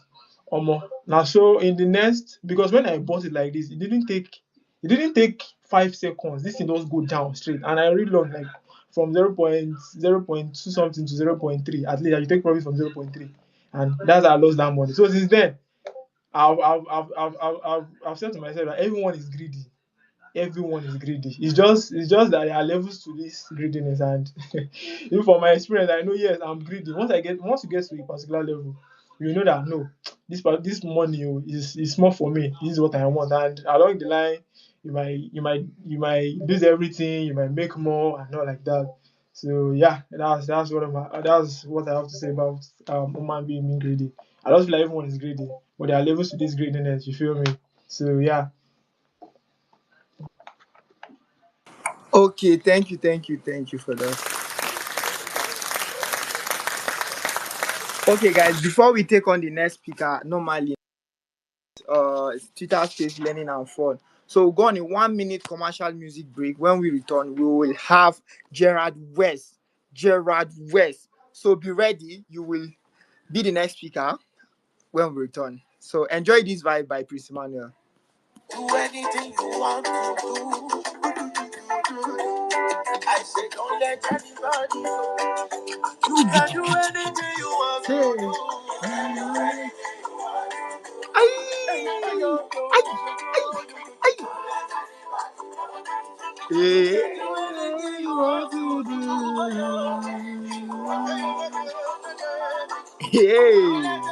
Now so in the next, because when I bought it like this, it didn't take 5 seconds. This thing just go down straight, and I really long like from 0.2 something to 0.3. At least I take profit from 0.3, and that's how I lost that money. So since then, I've said to myself that everyone is greedy. Everyone is greedy. It's just that there are levels to this greediness, and even from my experience, I know yes, I'm greedy. Once you get to a particular level, you know that no, this money is small for me. This is what I want. And along the line, you might lose everything. You might make more and not like that. So yeah, that's what I have to say about human being greedy. I don't feel like everyone is greedy, but there are levels to this greediness. You feel me? So yeah. Okay, thank you for that. Okay, guys, before we take on the next speaker, normally it's Twitter Space Learning and Fun. So we'll go on a 1 minute commercial music break. When we return, we will have Gerard West. Gerard West. So be ready. You will be the next speaker when we return. So enjoy this vibe by Prince Emmanuel. Do anything you want to do. I say don't let anybody know. You can do anything you want to do. Ay, ay, ay, yeah, you want to do. Yeah.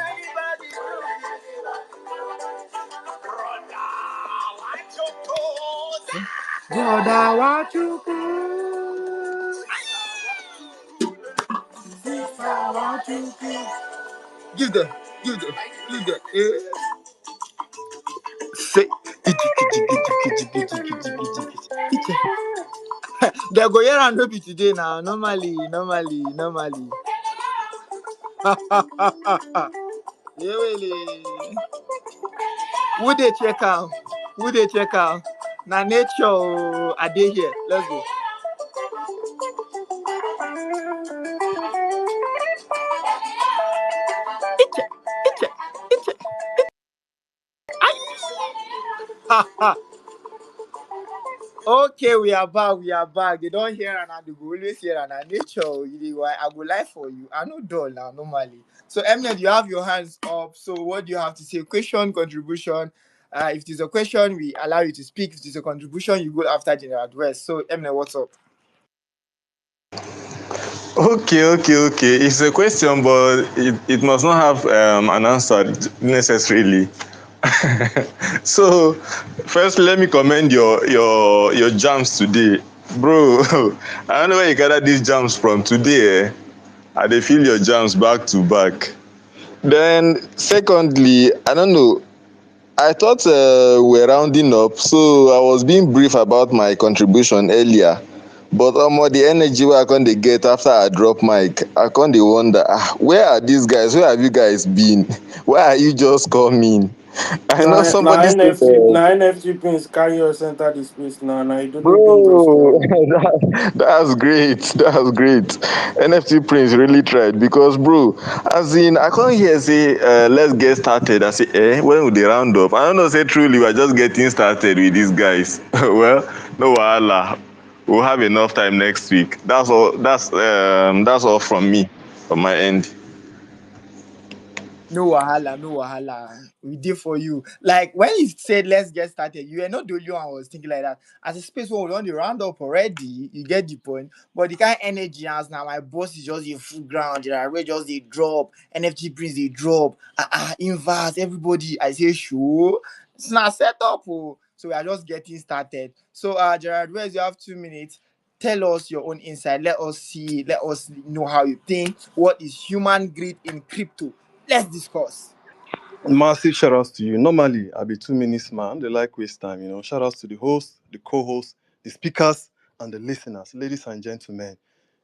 Brother, what you do? Sister, what you do? Give them, give them. Yeah. Say, they go here and no be today now. Normally. Yeah, really. Who they check out? Na nature, I dey here. Let's go. Okay, we are back. They don't hear and they go always hear and nature. You dey why I go lie for you. I know dull now normally. So Emnet, you have your hands up. So what do you have to say? Question, contribution. If it is a question, we allow you to speak. If it is a contribution, you go after general address. So Emnet, what's up? Okay. It's a question, but it must not have an answer necessarily. So, first, let me commend your jams today, bro. I don't know where you gather these jams from today. I dey feel your jams back to back. Then, secondly, I don't know. I thought we're rounding up, so I was being brief about my contribution earlier. But the energy wey I come dey get after I drop mic, I come dey wonder, where are these guys? Where have you guys been? Why are you just coming? I know somebody said, Now NFT pins carry us enter the space now. Now you don't bring us bro, come. that's great. That's great. NFT Prince really tried because, bro, as in, I can't hear say, let's get started. I say, when will they round up? I don't know, say truly, we're just getting started with these guys. Well, no wahala. We'll have enough time next week. That's all. That's all from me, from my end. No wahala. We did for you. Like when you said let's get started, you are not the only one who was thinking like that. As a space one, we on the round up already. You get the point. But the kind of energy as now, my boss is just in full ground. There are just they drop. NFT brings they drop. Inverse everybody. I say sure. It's not set up. Oh. So we are just getting started. So Gerard, where's you have 2 minutes? Tell us your own insight. Let us see. Let us know how you think. What is human greed in crypto? Let's discuss. Massive shout outs to you. Normally, I'll be 2 minutes man. They like waste time, you know. Shout outs to the host, the co-host, the speakers, and the listeners. Ladies and gentlemen,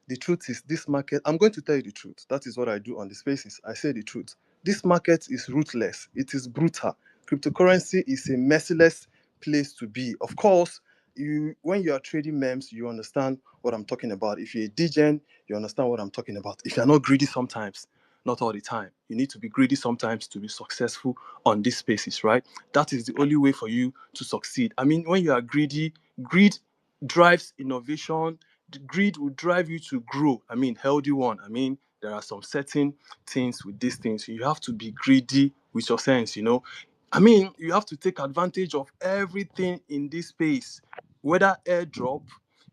the truth is this market, I'm going to tell you the truth. That is what I do on the spaces. I say the truth. This market is ruthless. It is brutal. Cryptocurrency is a merciless place to be. Of course, when you are trading memes, you understand what I'm talking about. If you're a degen, you understand what I'm talking about. If you're not greedy sometimes, not all the time. You need to be greedy sometimes to be successful on these spaces, right? That is the only way for you to succeed. I mean, when you are greedy, greed drives innovation. Greed will drive you to grow. I mean, healthy one. I mean, there are some certain things with these things. You have to be greedy with your sense, you know. I mean, you have to take advantage of everything in this space. Whether airdrop,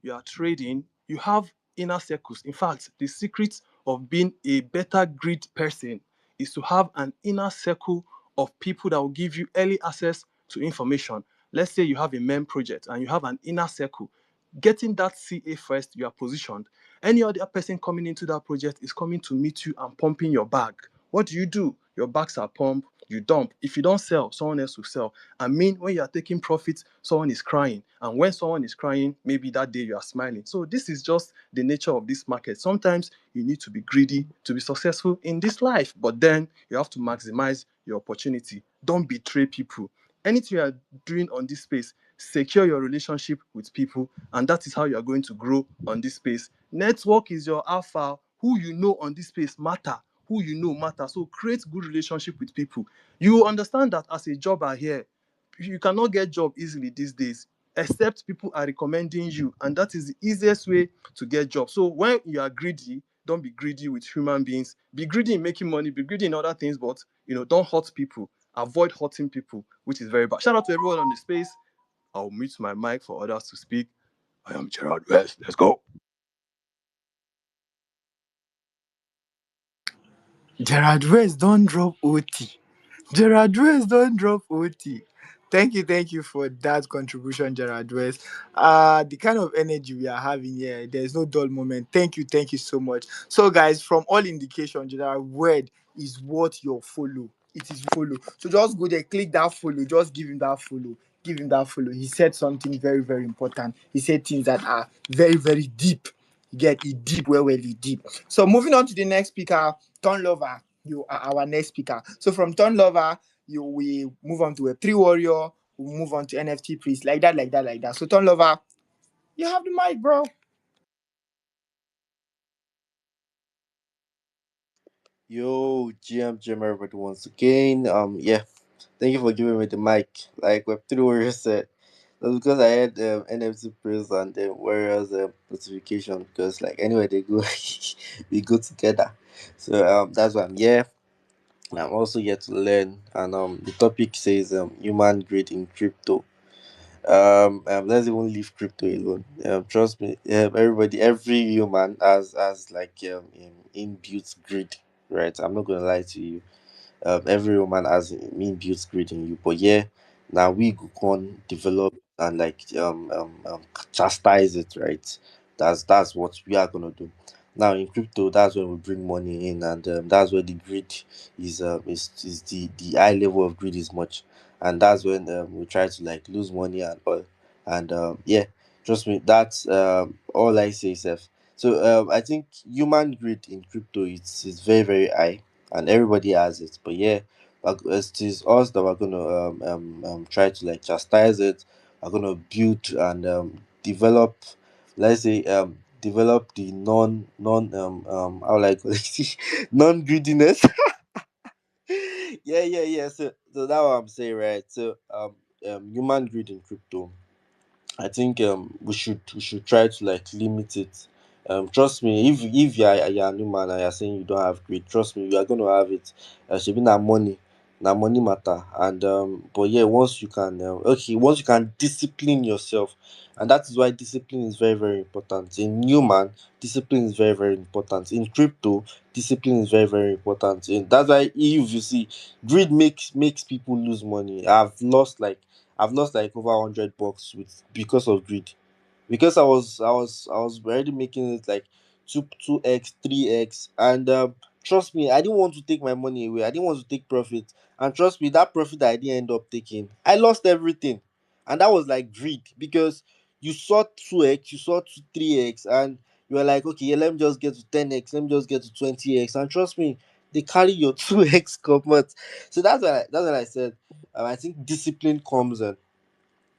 you are trading, you have inner circles. In fact, the secret of being a better greed person is to have an inner circle of people that will give you early access to information. Let's say you have a main project and you have an inner circle. Getting that CA first, you are positioned. Any other person coming into that project is coming to meet you and pumping your bag. What do? Your bags are pumped, you dump. If you don't sell, someone else will sell. I mean, when you are taking profits, someone is crying. And when someone is crying, maybe that day you are smiling. So this is just the nature of this market. Sometimes you need to be greedy to be successful in this life, but then you have to maximize your opportunity. Don't betray people. Anything you are doing on this space, secure your relationship with people, and that is how you are going to grow on this space. Network is your alpha. Who you know on this space matter. Who you know matter. So create good relationship with people. You understand that as a jobber here, you cannot get job easily these days, except people are recommending you, and that is the easiest way to get job. So when you are greedy, don't be greedy with human beings. Be greedy in making money, be greedy in other things, but don't hurt people. Avoid hurting people, which is very bad. Shout out to everyone on the space. I'll mute my mic for others to speak. I am Gerard West. Let's go. Gerard West don't drop OT. Gerard West don't drop OT. Thank you for that contribution, Gerard West. The kind of energy we are having here, there's no dull moment. Thank you so much. So, guys, from all indication, Gerard Word is what your follow. It is follow. So just go there, click that follow, just give him that follow. Give him that follow. He said something very, very important. He said things that are very, very deep. You get it deep, well, deep. So moving on to the next speaker, Turn Lover. You are our next speaker. So from Turn Lover, we move on to a three warrior, we move on to NFT priest, like that, like that, like that. So Turn Lover, you have the mic, bro. Yo, GM, everybody once again. Yeah, thank you for giving me the mic. Like Web3 Warriors said, that's because I had NFC Praise and Warriors notification. Because like anywhere they go, we go together. So that's why I'm here. And I'm also here to learn. And the topic says human greed in crypto. Let's even leave crypto alone. Trust me, everybody, every human has like inbuilt greed, right? I'm not gonna lie to you. Every woman has inbuilt greed in you, but yeah, now we go on develop and like chastise it, right? That's what we are gonna do. Now in crypto, that's when we bring money in, and that's where the greed is the high level of greed is much, and that's when we try to like lose money and all, and yeah, trust me, that's all I say, Seth. So I think human greed in crypto is very very high, and everybody has it. But yeah, it is us that we're gonna try to like chastise it. We're gonna build and develop, let's say develop the how like non greediness. Yeah. So that's what I'm saying, right? So human greed in crypto, I think we should try to like limit it. Trust me, if you're a new man and you're saying you don't have greed, trust me, you are gonna have it. Should be na money matter. And but yeah, once you can discipline yourself, and that is why discipline is very very important. In human, discipline is very very important. In crypto, discipline is very very important. And that's why if you see, greed makes people lose money. I've lost like over 100 bucks with because of greed. Because I was already making it like two x, 3x, and trust me, I didn't want to take my money away. I didn't want to take profit, and trust me, that profit that I didn't end up taking, I lost everything, and that was like greed because you saw 2x, you saw 3x, and you were like, okay, yeah, let me just get to 10x, let me just get to 20x, and trust me, they carry your 2x command. So that's what I said. I think discipline comes in.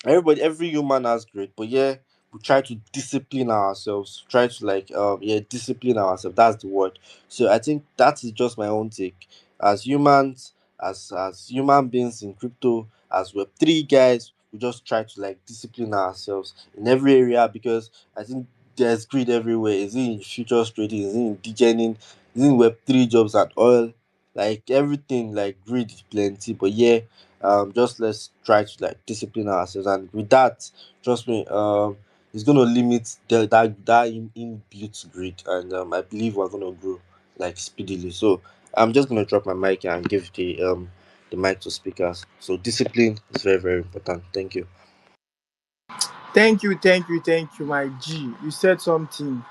Every human has great, but yeah, we try to discipline ourselves, try to like yeah, discipline ourselves, that's the word. So I think that is just my own take. As humans, as human beings in crypto, as web3 guys, we just try to like discipline ourselves in every area, because I think there's greed everywhere. Is it in futures trading, is it in degening, is it in web3 jobs at all, like everything, like greed is plenty. But yeah, just let's try to like discipline ourselves, and with that, trust me, it's gonna limit that inbuilt greed, and I believe we're gonna grow like speedily. So I'm just gonna drop my mic and give the mic to speakers. So discipline is very, very important. Thank you. Thank you, my G. You said something.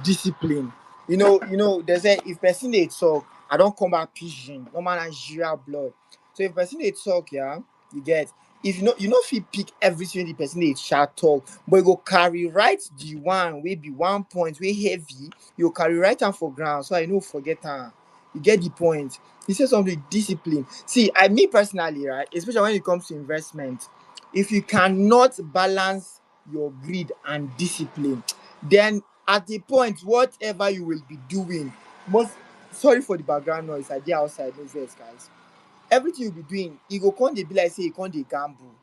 Discipline. You know, they say if person they talk, I don't come back pigeon, no man Nigeria blood. So if person they talk, yeah, you get, if you know if you pick everything the person they chat talk, but you go carry right the one will be 1 point way heavy, you carry right hand for ground. So I know forget her. You get the point. He said something discipline. See, I me personally, right, especially when it comes to investment, if you cannot balance your greed and discipline, then at the point whatever you will be doing most, sorry for the background noise, I dey outside, no vex guys, everything you be doing e go come dey be like say you come dey gamble.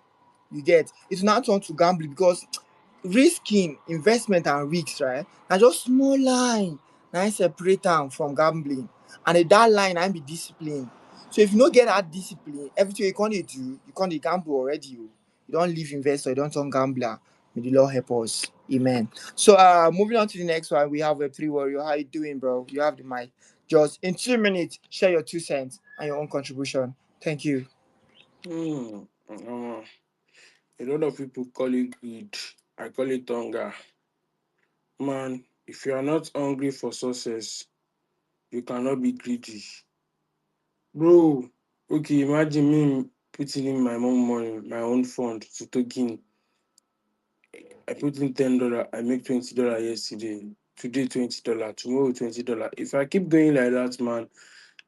You get, it's not turn to gambling because risking investment and risks, right, na just small line na im separate am from gambling, and that line na im be discipline. So if you no get that discipline, everything you come dey do, you come dey gamble already o. You don leave investor, you don turn gambler. May the Lord help us, amen. So moving on to the next one, we have Web3 Warrior. How you doing, bro? You have the mic. Just in 2 minutes, share your 2 cents and your own contribution. Thank you. A lot of people call it greed. I call it hunger. Man, if you are not hungry for success, you cannot be greedy. Bro, okay, imagine me putting in my own money, my own fund to token. I put in $10, I make $20 yesterday. Today $20, tomorrow $20. If I keep going like that, man,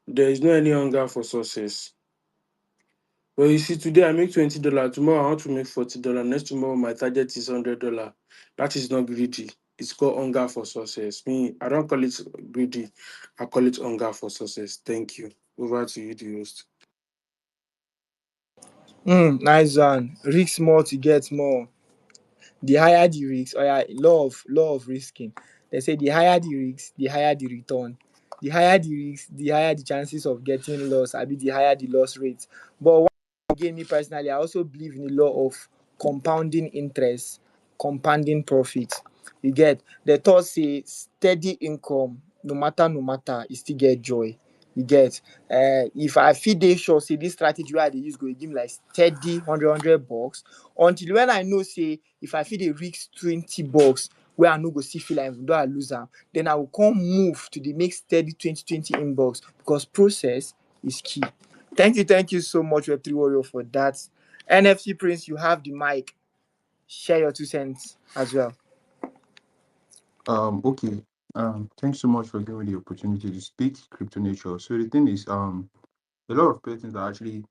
there is no any hunger for success. But you see, today I make $20, tomorrow I want to make $40. Next tomorrow my target is $100. That is not greedy. It's called hunger for success. Me, I don't call it greedy. I call it hunger for success. Thank you. Over to you, the host. Nice one. Risk more to get more. The higher the risk, oh yeah, law of risking. They say the higher the risk, the higher the return. The higher the risk, the higher the chances of getting loss. I mean, the higher the loss rate. But one, again, me personally, I also believe in the law of compounding interest, compounding profit. You get, the thought say steady income, no matter, you still get joy. You get, if I feel dey sure say this strategy wey I dey use go give me like steady hundred bucks, until when I know say if I fit dey risk $20 wey I no go still feel like even though I lose am, then I go come move to dey make steady 20 inbox because process is key. Thank you so much, Web3 Warrior, for that. NFC Prince, you have the mic. Share your 2 cents as well. Okay. Thanks so much for giving me the opportunity to speak crypto nature. So the thing is, a lot of persons are actually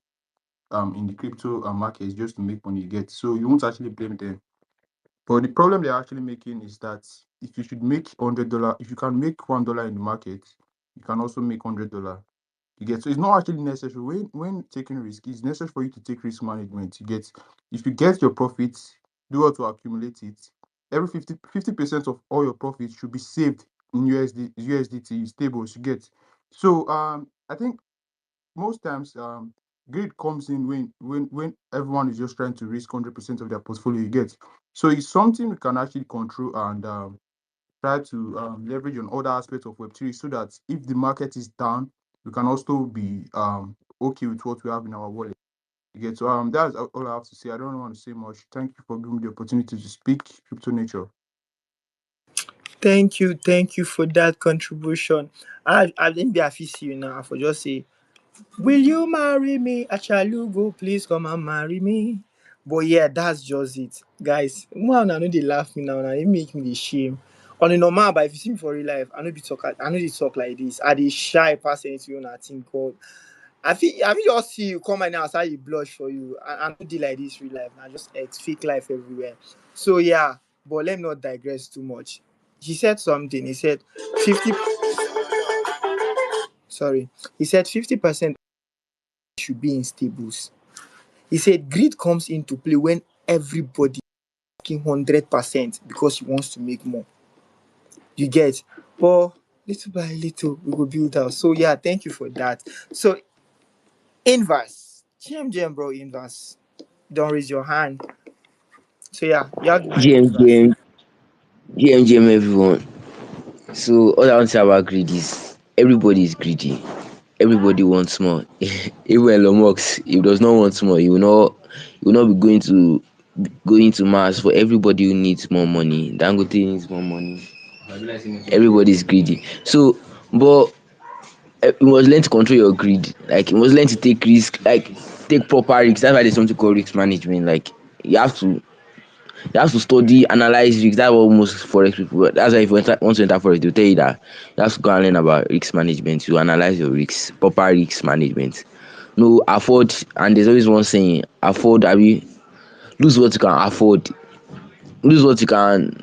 in the crypto market just to make money you get. So you won't actually blame them. But the problem they're actually making is that if you should make $100, if you can make $1 in the market, you can also make $100. You get, so it's not actually necessary when taking risk. It's necessary for you to take risk management. You get, if you get your profits, do how to accumulate it. Every 50% of all your profits should be saved in USDT stables. You get, so I think most times greed comes in when everyone is just trying to risk 100% of their portfolio. You get, so it's something we can actually control and try to leverage on other aspects of Web3 so that if the market is down, we can also be okay with what we have in our wallet. You get, so that's all I have to say. I don't want to say much. Thank you for giving me the opportunity to speak crypto nature. Thank you for that contribution. I didn't be see you now. I for just say, will you marry me? Achalugo, please come and marry me. But yeah, that's just it. Guys, man, I know they laugh me now, and it make me the shame. On a normal, but if you see me for real life, I know they talk like this. I they shy past anything on I think God. I feel just see you come and outside you blush for you. I don't deal like this real life. I just it's fake life everywhere. So yeah, but let me not digress too much. He said something. He said 50 sorry. He said 50% should be in stables. He said greed comes into play when everybody is working 100% because he wants to make more. You get, but little by little we will build out. So yeah, thank you for that. So inverse, GM bro, inverse. Don't raise your hand. So yeah, you have the mic, GM, inverse. everyone. So all I want to say about greed is everybody is greedy. everybody wants more. Even Elon Musk, if does not want more, he will not be going to Mars. For everybody who needs more money, Dangote needs more money. Everybody's greedy. So, but you must learn to control your greed. Like you must learn to take risk, like take proper risks. That's why there's something called risk management. Like you have to you have to study, analyze risks. That's what most forex people. That's why if you want to enter forex, they'll tell you that you have to go and learn about risk management. You analyze your risks, proper risk management. No afford, and there's always one saying: afford. I mean, lose what you can afford. Lose what you can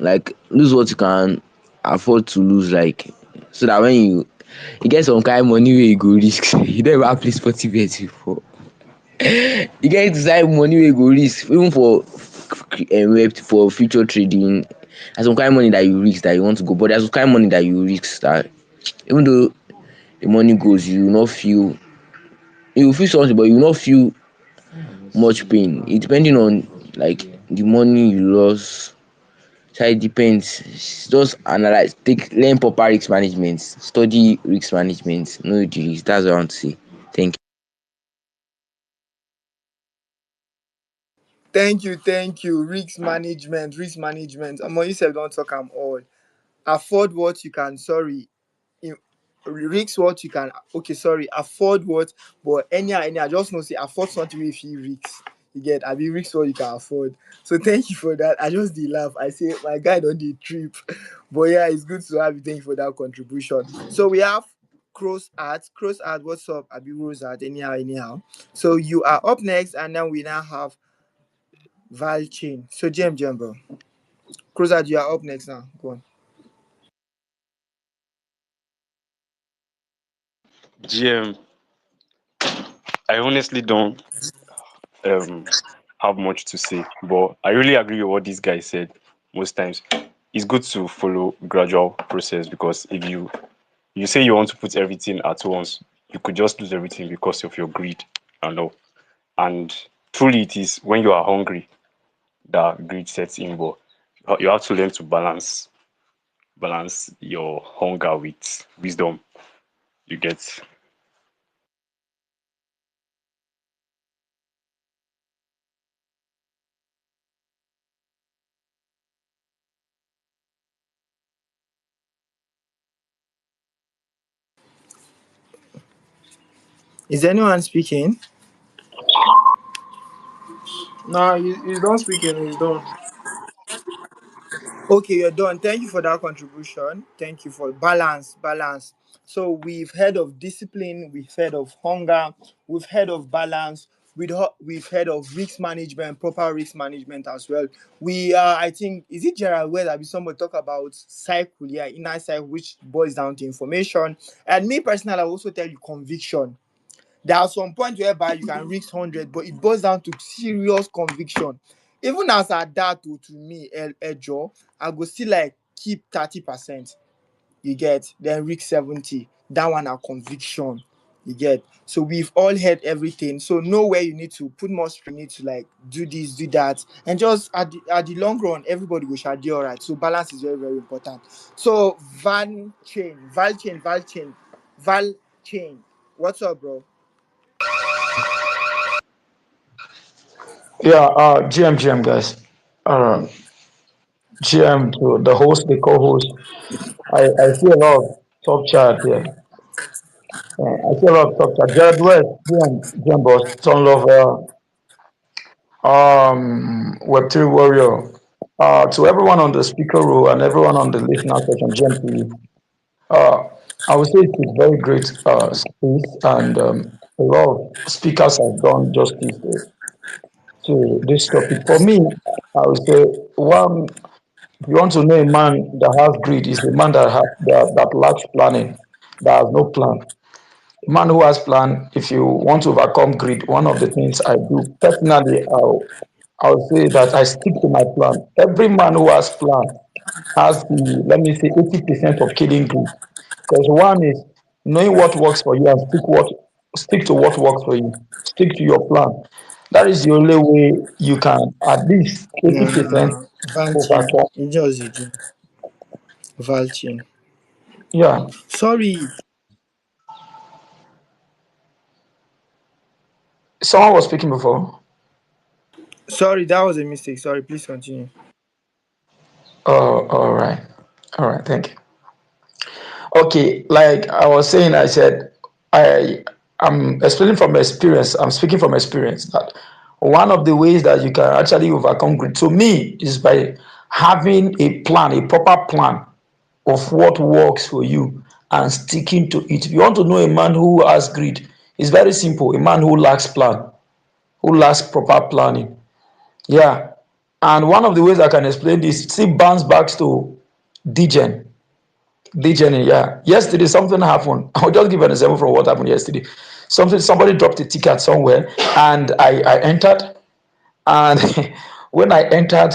afford to lose. Like so that when you get some kind of money where you go risk, you don't ever play sporty bets before. You get inside money where you go risk even for future trading. There's some kind of money that you risk that you want to go, but there's some kind of money that you risk that even though the money goes, you will feel something, but you will not feel much pain. It depending on like the money you lost. So it depends. Just analyze, learn proper risk management, study risk management, know the risk. That's what I want to say. Thank you. Thank you. Risk management, risk management. You said don't talk am all. Afford what you can. Sorry, in- risk what you can. Okay, sorry. Afford what, but any. I just know say afford something if you risk. You get. I be risk what you can afford. So thank you for that. I just did laugh. I say my guy don't the trip, but yeah, it's good to have you. Thank you for that contribution. So we have Cross Art. Cross Art, what's up? Abi Rose Art. Anyhow. So you are up next, and then we now have Val Chain. So Jem, bro. Cruzad, you are up next now. Go on. GM, I honestly don't um have much to say, but I really agree with what this guy said. Most times, it's good to follow gradual process because if you say you want to put everything at once, you could just lose everything because of your greed and all. And truly, it is when you are hungry that greed sets in. But you have to learn to balance your hunger with wisdom. You get. Is anyone speaking? Nah, he's done speaking. He's done. Okay, you're done. Thank you for that contribution. Thank you for balance. So we've heard of discipline, we've heard of hunger, we've heard of balance, we've heard of risk management, proper risk management as well. I think, is it Gerald where that somebody talk about cycle, yeah, inner cycle, which boils down to information. And me personally, I also tell you conviction. There are some points whereby you can reach 100, but it boils down to serious conviction. Even as at that to me, Ejo, I go still like keep 30%. You get, then reach 70. That one are conviction. You get. So we've all heard everything. So know where you need to put more strength, need to like do this, do that. And just at the long run, everybody will shall do all right. So balance is very, very important. So Val chain. What's up, bro? Yeah, GM guys. Uh, GM to the host, the co-host. I see a lot of top chat here. I see a lot of top chat. Jared West, GM boss, son of Web3 warrior. To everyone on the speaker row and everyone on the listener section, GM to you. Uh, I would say it's a very great space, and a lot of speakers have done justice to this topic. For me, I would say one. If you want to know a man that has greed, is a man that lacks planning, that has no plan. A man who has plan, if you want to overcome greed, one of the things I do personally, I'll say that I stick to my plan. Every man who has plan has the, let me say, 80% of killing greed. Because one is knowing what works for you and stick to what works for you. Stick to your plan. That is the only way you can at least No. 80% Valchin. overcome. It just Valchin. Yeah. Sorry. Someone was speaking before. Sorry, that was a mistake. Sorry, please continue. Oh, all right. All right. Thank you. Okay, like I was saying, I said I am explaining from experience. I'm speaking from experience that one of the ways that you can actually overcome greed to me is by having a plan, a proper plan of what works for you and sticking to it. If you want to know a man who has greed, it's very simple. A man who lacks plan, who lacks proper planning. Yeah. And one of the ways I can explain this, see, bounce back to Degen. Degen, yeah. Yesterday something happened. I'll just give an example from what happened yesterday. Somebody dropped a ticket somewhere and I entered. And when I entered,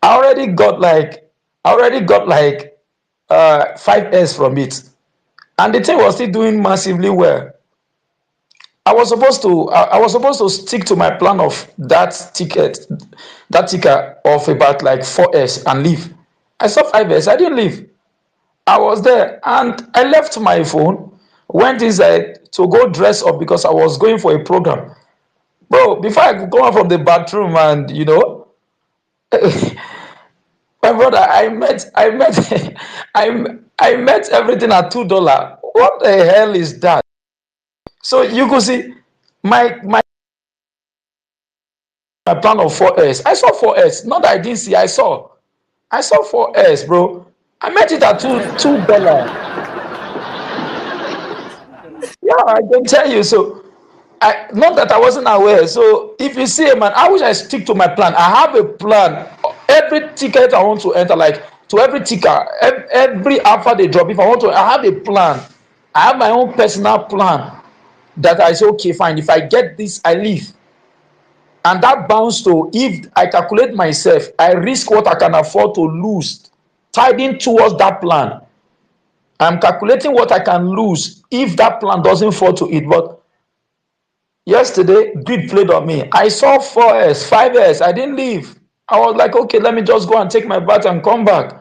I already got like I already got like 5S from it. And the thing was still doing massively well. I was supposed to stick to my plan of that ticker of about like 4S and leave. I saw 5S, I didn't leave. I was there and I left my phone, went inside to go dress up because I was going for a program. Bro, before I could come out from the bathroom and my brother, I met everything at $2. What the hell is that? So you could see my plan of 4S. I saw 4S. Not that I didn't see, I saw. I saw 4S, bro. I met it at $2. Yeah, I can tell you. So I not that I wasn't aware. So if you see a man, I wish I stick to my plan. I have a plan. Every ticket I want to enter, like to every ticker, every alpha they drop. If I want to, I have a plan. I have my own personal plan that I say, okay, fine. If I get this, I leave. And that bounds to if I calculate myself, I risk what I can afford to lose, tied in towards that plan. I'm calculating what I can lose if that plan doesn't fall to it. But yesterday, greed played on me. I saw 4S, 5S. I didn't leave. I was like, okay, let me just go and take my bath and come back.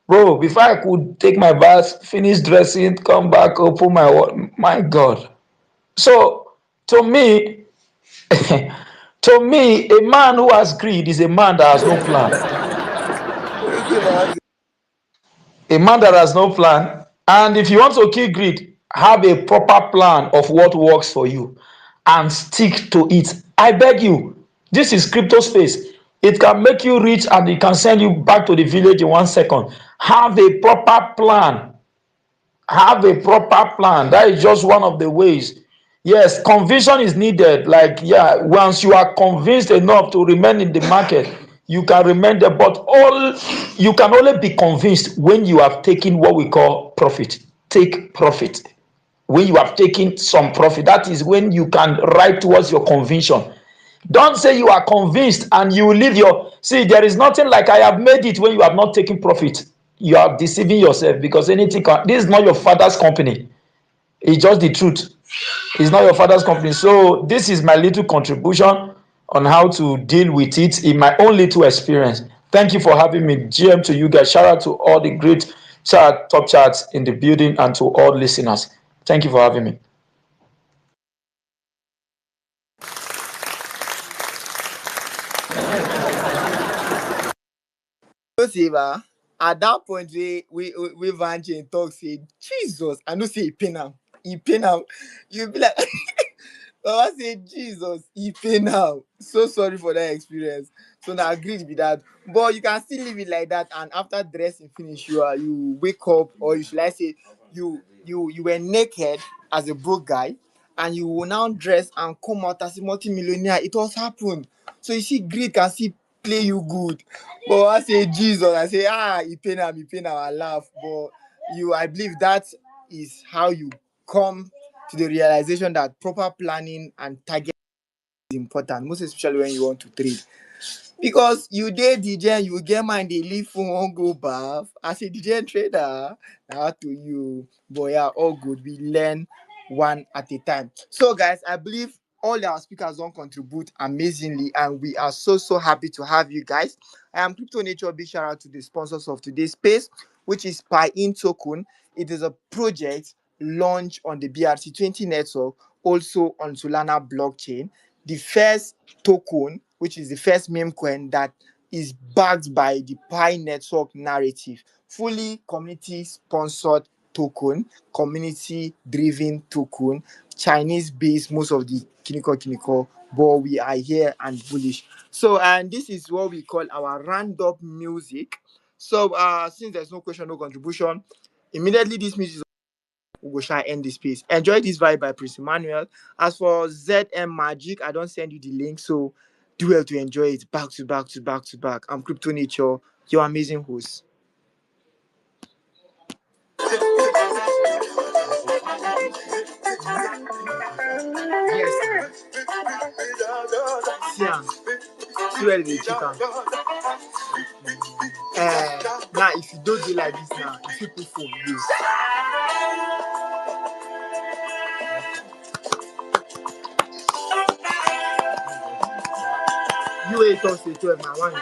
Bro, before I could take my bath, finish dressing, come back, open my God. So to me, to me, a man who has greed is a man that has no plan. A man that has no plan. And if you want to kill greed, have a proper plan of what works for you and stick to it. I beg you, this is crypto space. It can make you rich and it can send you back to the village in 1 second. Have a proper plan. Have a proper plan. That is just one of the ways. Yes, conviction is needed. Like, yeah, once you are convinced enough to remain in the market, you can remain there. But all you can only be convinced when you have taken what we call profit. Take profit. When you have taken some profit, that is when you can ride towards your conviction. Don't say you are convinced and you will leave your. See, there is nothing like I have made it when you have not taken profit. You are deceiving yourself because anything can. This is not your father's company. It's just the truth. It's not your father's company. So this is my little contribution on how to deal with it in my own little experience. Thank you for having me. GM to you guys. Shout out to all the great top charts in the building and to all listeners. Thank you for having me. See, ba, at that point, we Van Chain talk say, Jesus, I know say he pain am. You be like, Baba say, Jesus, he pay now. So sorry for that experience. So now agreed with that. But you can still live it like that, and after dressing finish, you wake up, or you should I say you were naked as a broke guy, and you will now dress and come out as a multi-millionaire. It was happened. So you see, greed can still play you good. But I say Jesus, I say he pay now, I laugh. But I believe that is how you come to the realization that proper planning and target is important, most especially when you want to trade. Because you did DJ, you get mind they leave phone won't go bath. As a DJ trader, now to you. But yeah, all good. We learn one at a time. So guys, I believe all our speakers don't contribute amazingly, and we are so happy to have you guys. I am Crypto Nature. Big shout out to the sponsors of today's space, which is Piin Token. It is a project launched on the BRC20 network also on Solana blockchain. The first token, which is the first meme coin that is backed by the Pi Network narrative, fully community sponsored token, community driven token, Chinese based, most of the Kiniko, but we are here and bullish. So, and this is what we call our random music. So, since there's no question, no contribution, immediately this music we go shall end this piece. Enjoy this vibe by Prince Emmanuel. As for ZM Magic, I don't send you the link, so do well to enjoy it back to back to back to back. I'm Crypto Nature, your amazing host. Yes, yeah. Swear the chicken. Now if you don't do like this now, if you put phone, you. You ain't talk to 12, man. One is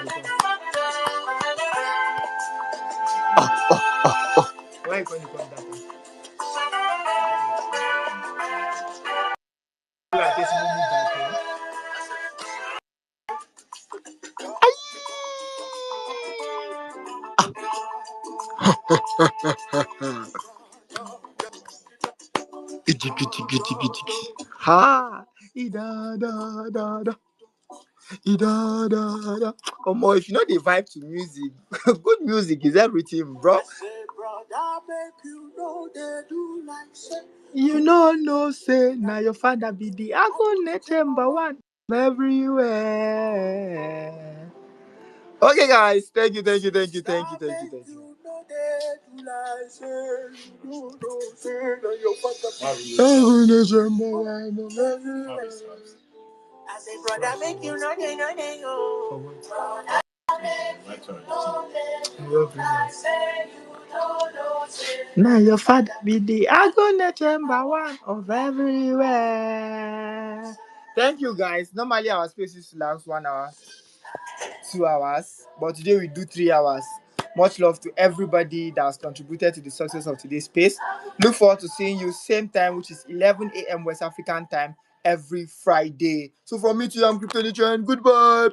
why you going to come that? Like this, move back. Ha! Ida da da da. Ida da da. Omo, if you know the vibe to music, good music is everything, bro. You know, no say now your father be the Agone number one everywhere. Okay, guys, thank you. Agone number one everywhere. I say, brother, make you know they go. Now your father be the Agone number one of everywhere. Thank you, guys. Normally our space is to last 1 hour, 2 hours, but today we do 3 hours. Much love to everybody that has contributed to the success of today's space. Look forward to seeing you same time, which is 11 a.m. West African time every Friday. So from me to you, I'm Crypto Nature, and goodbye.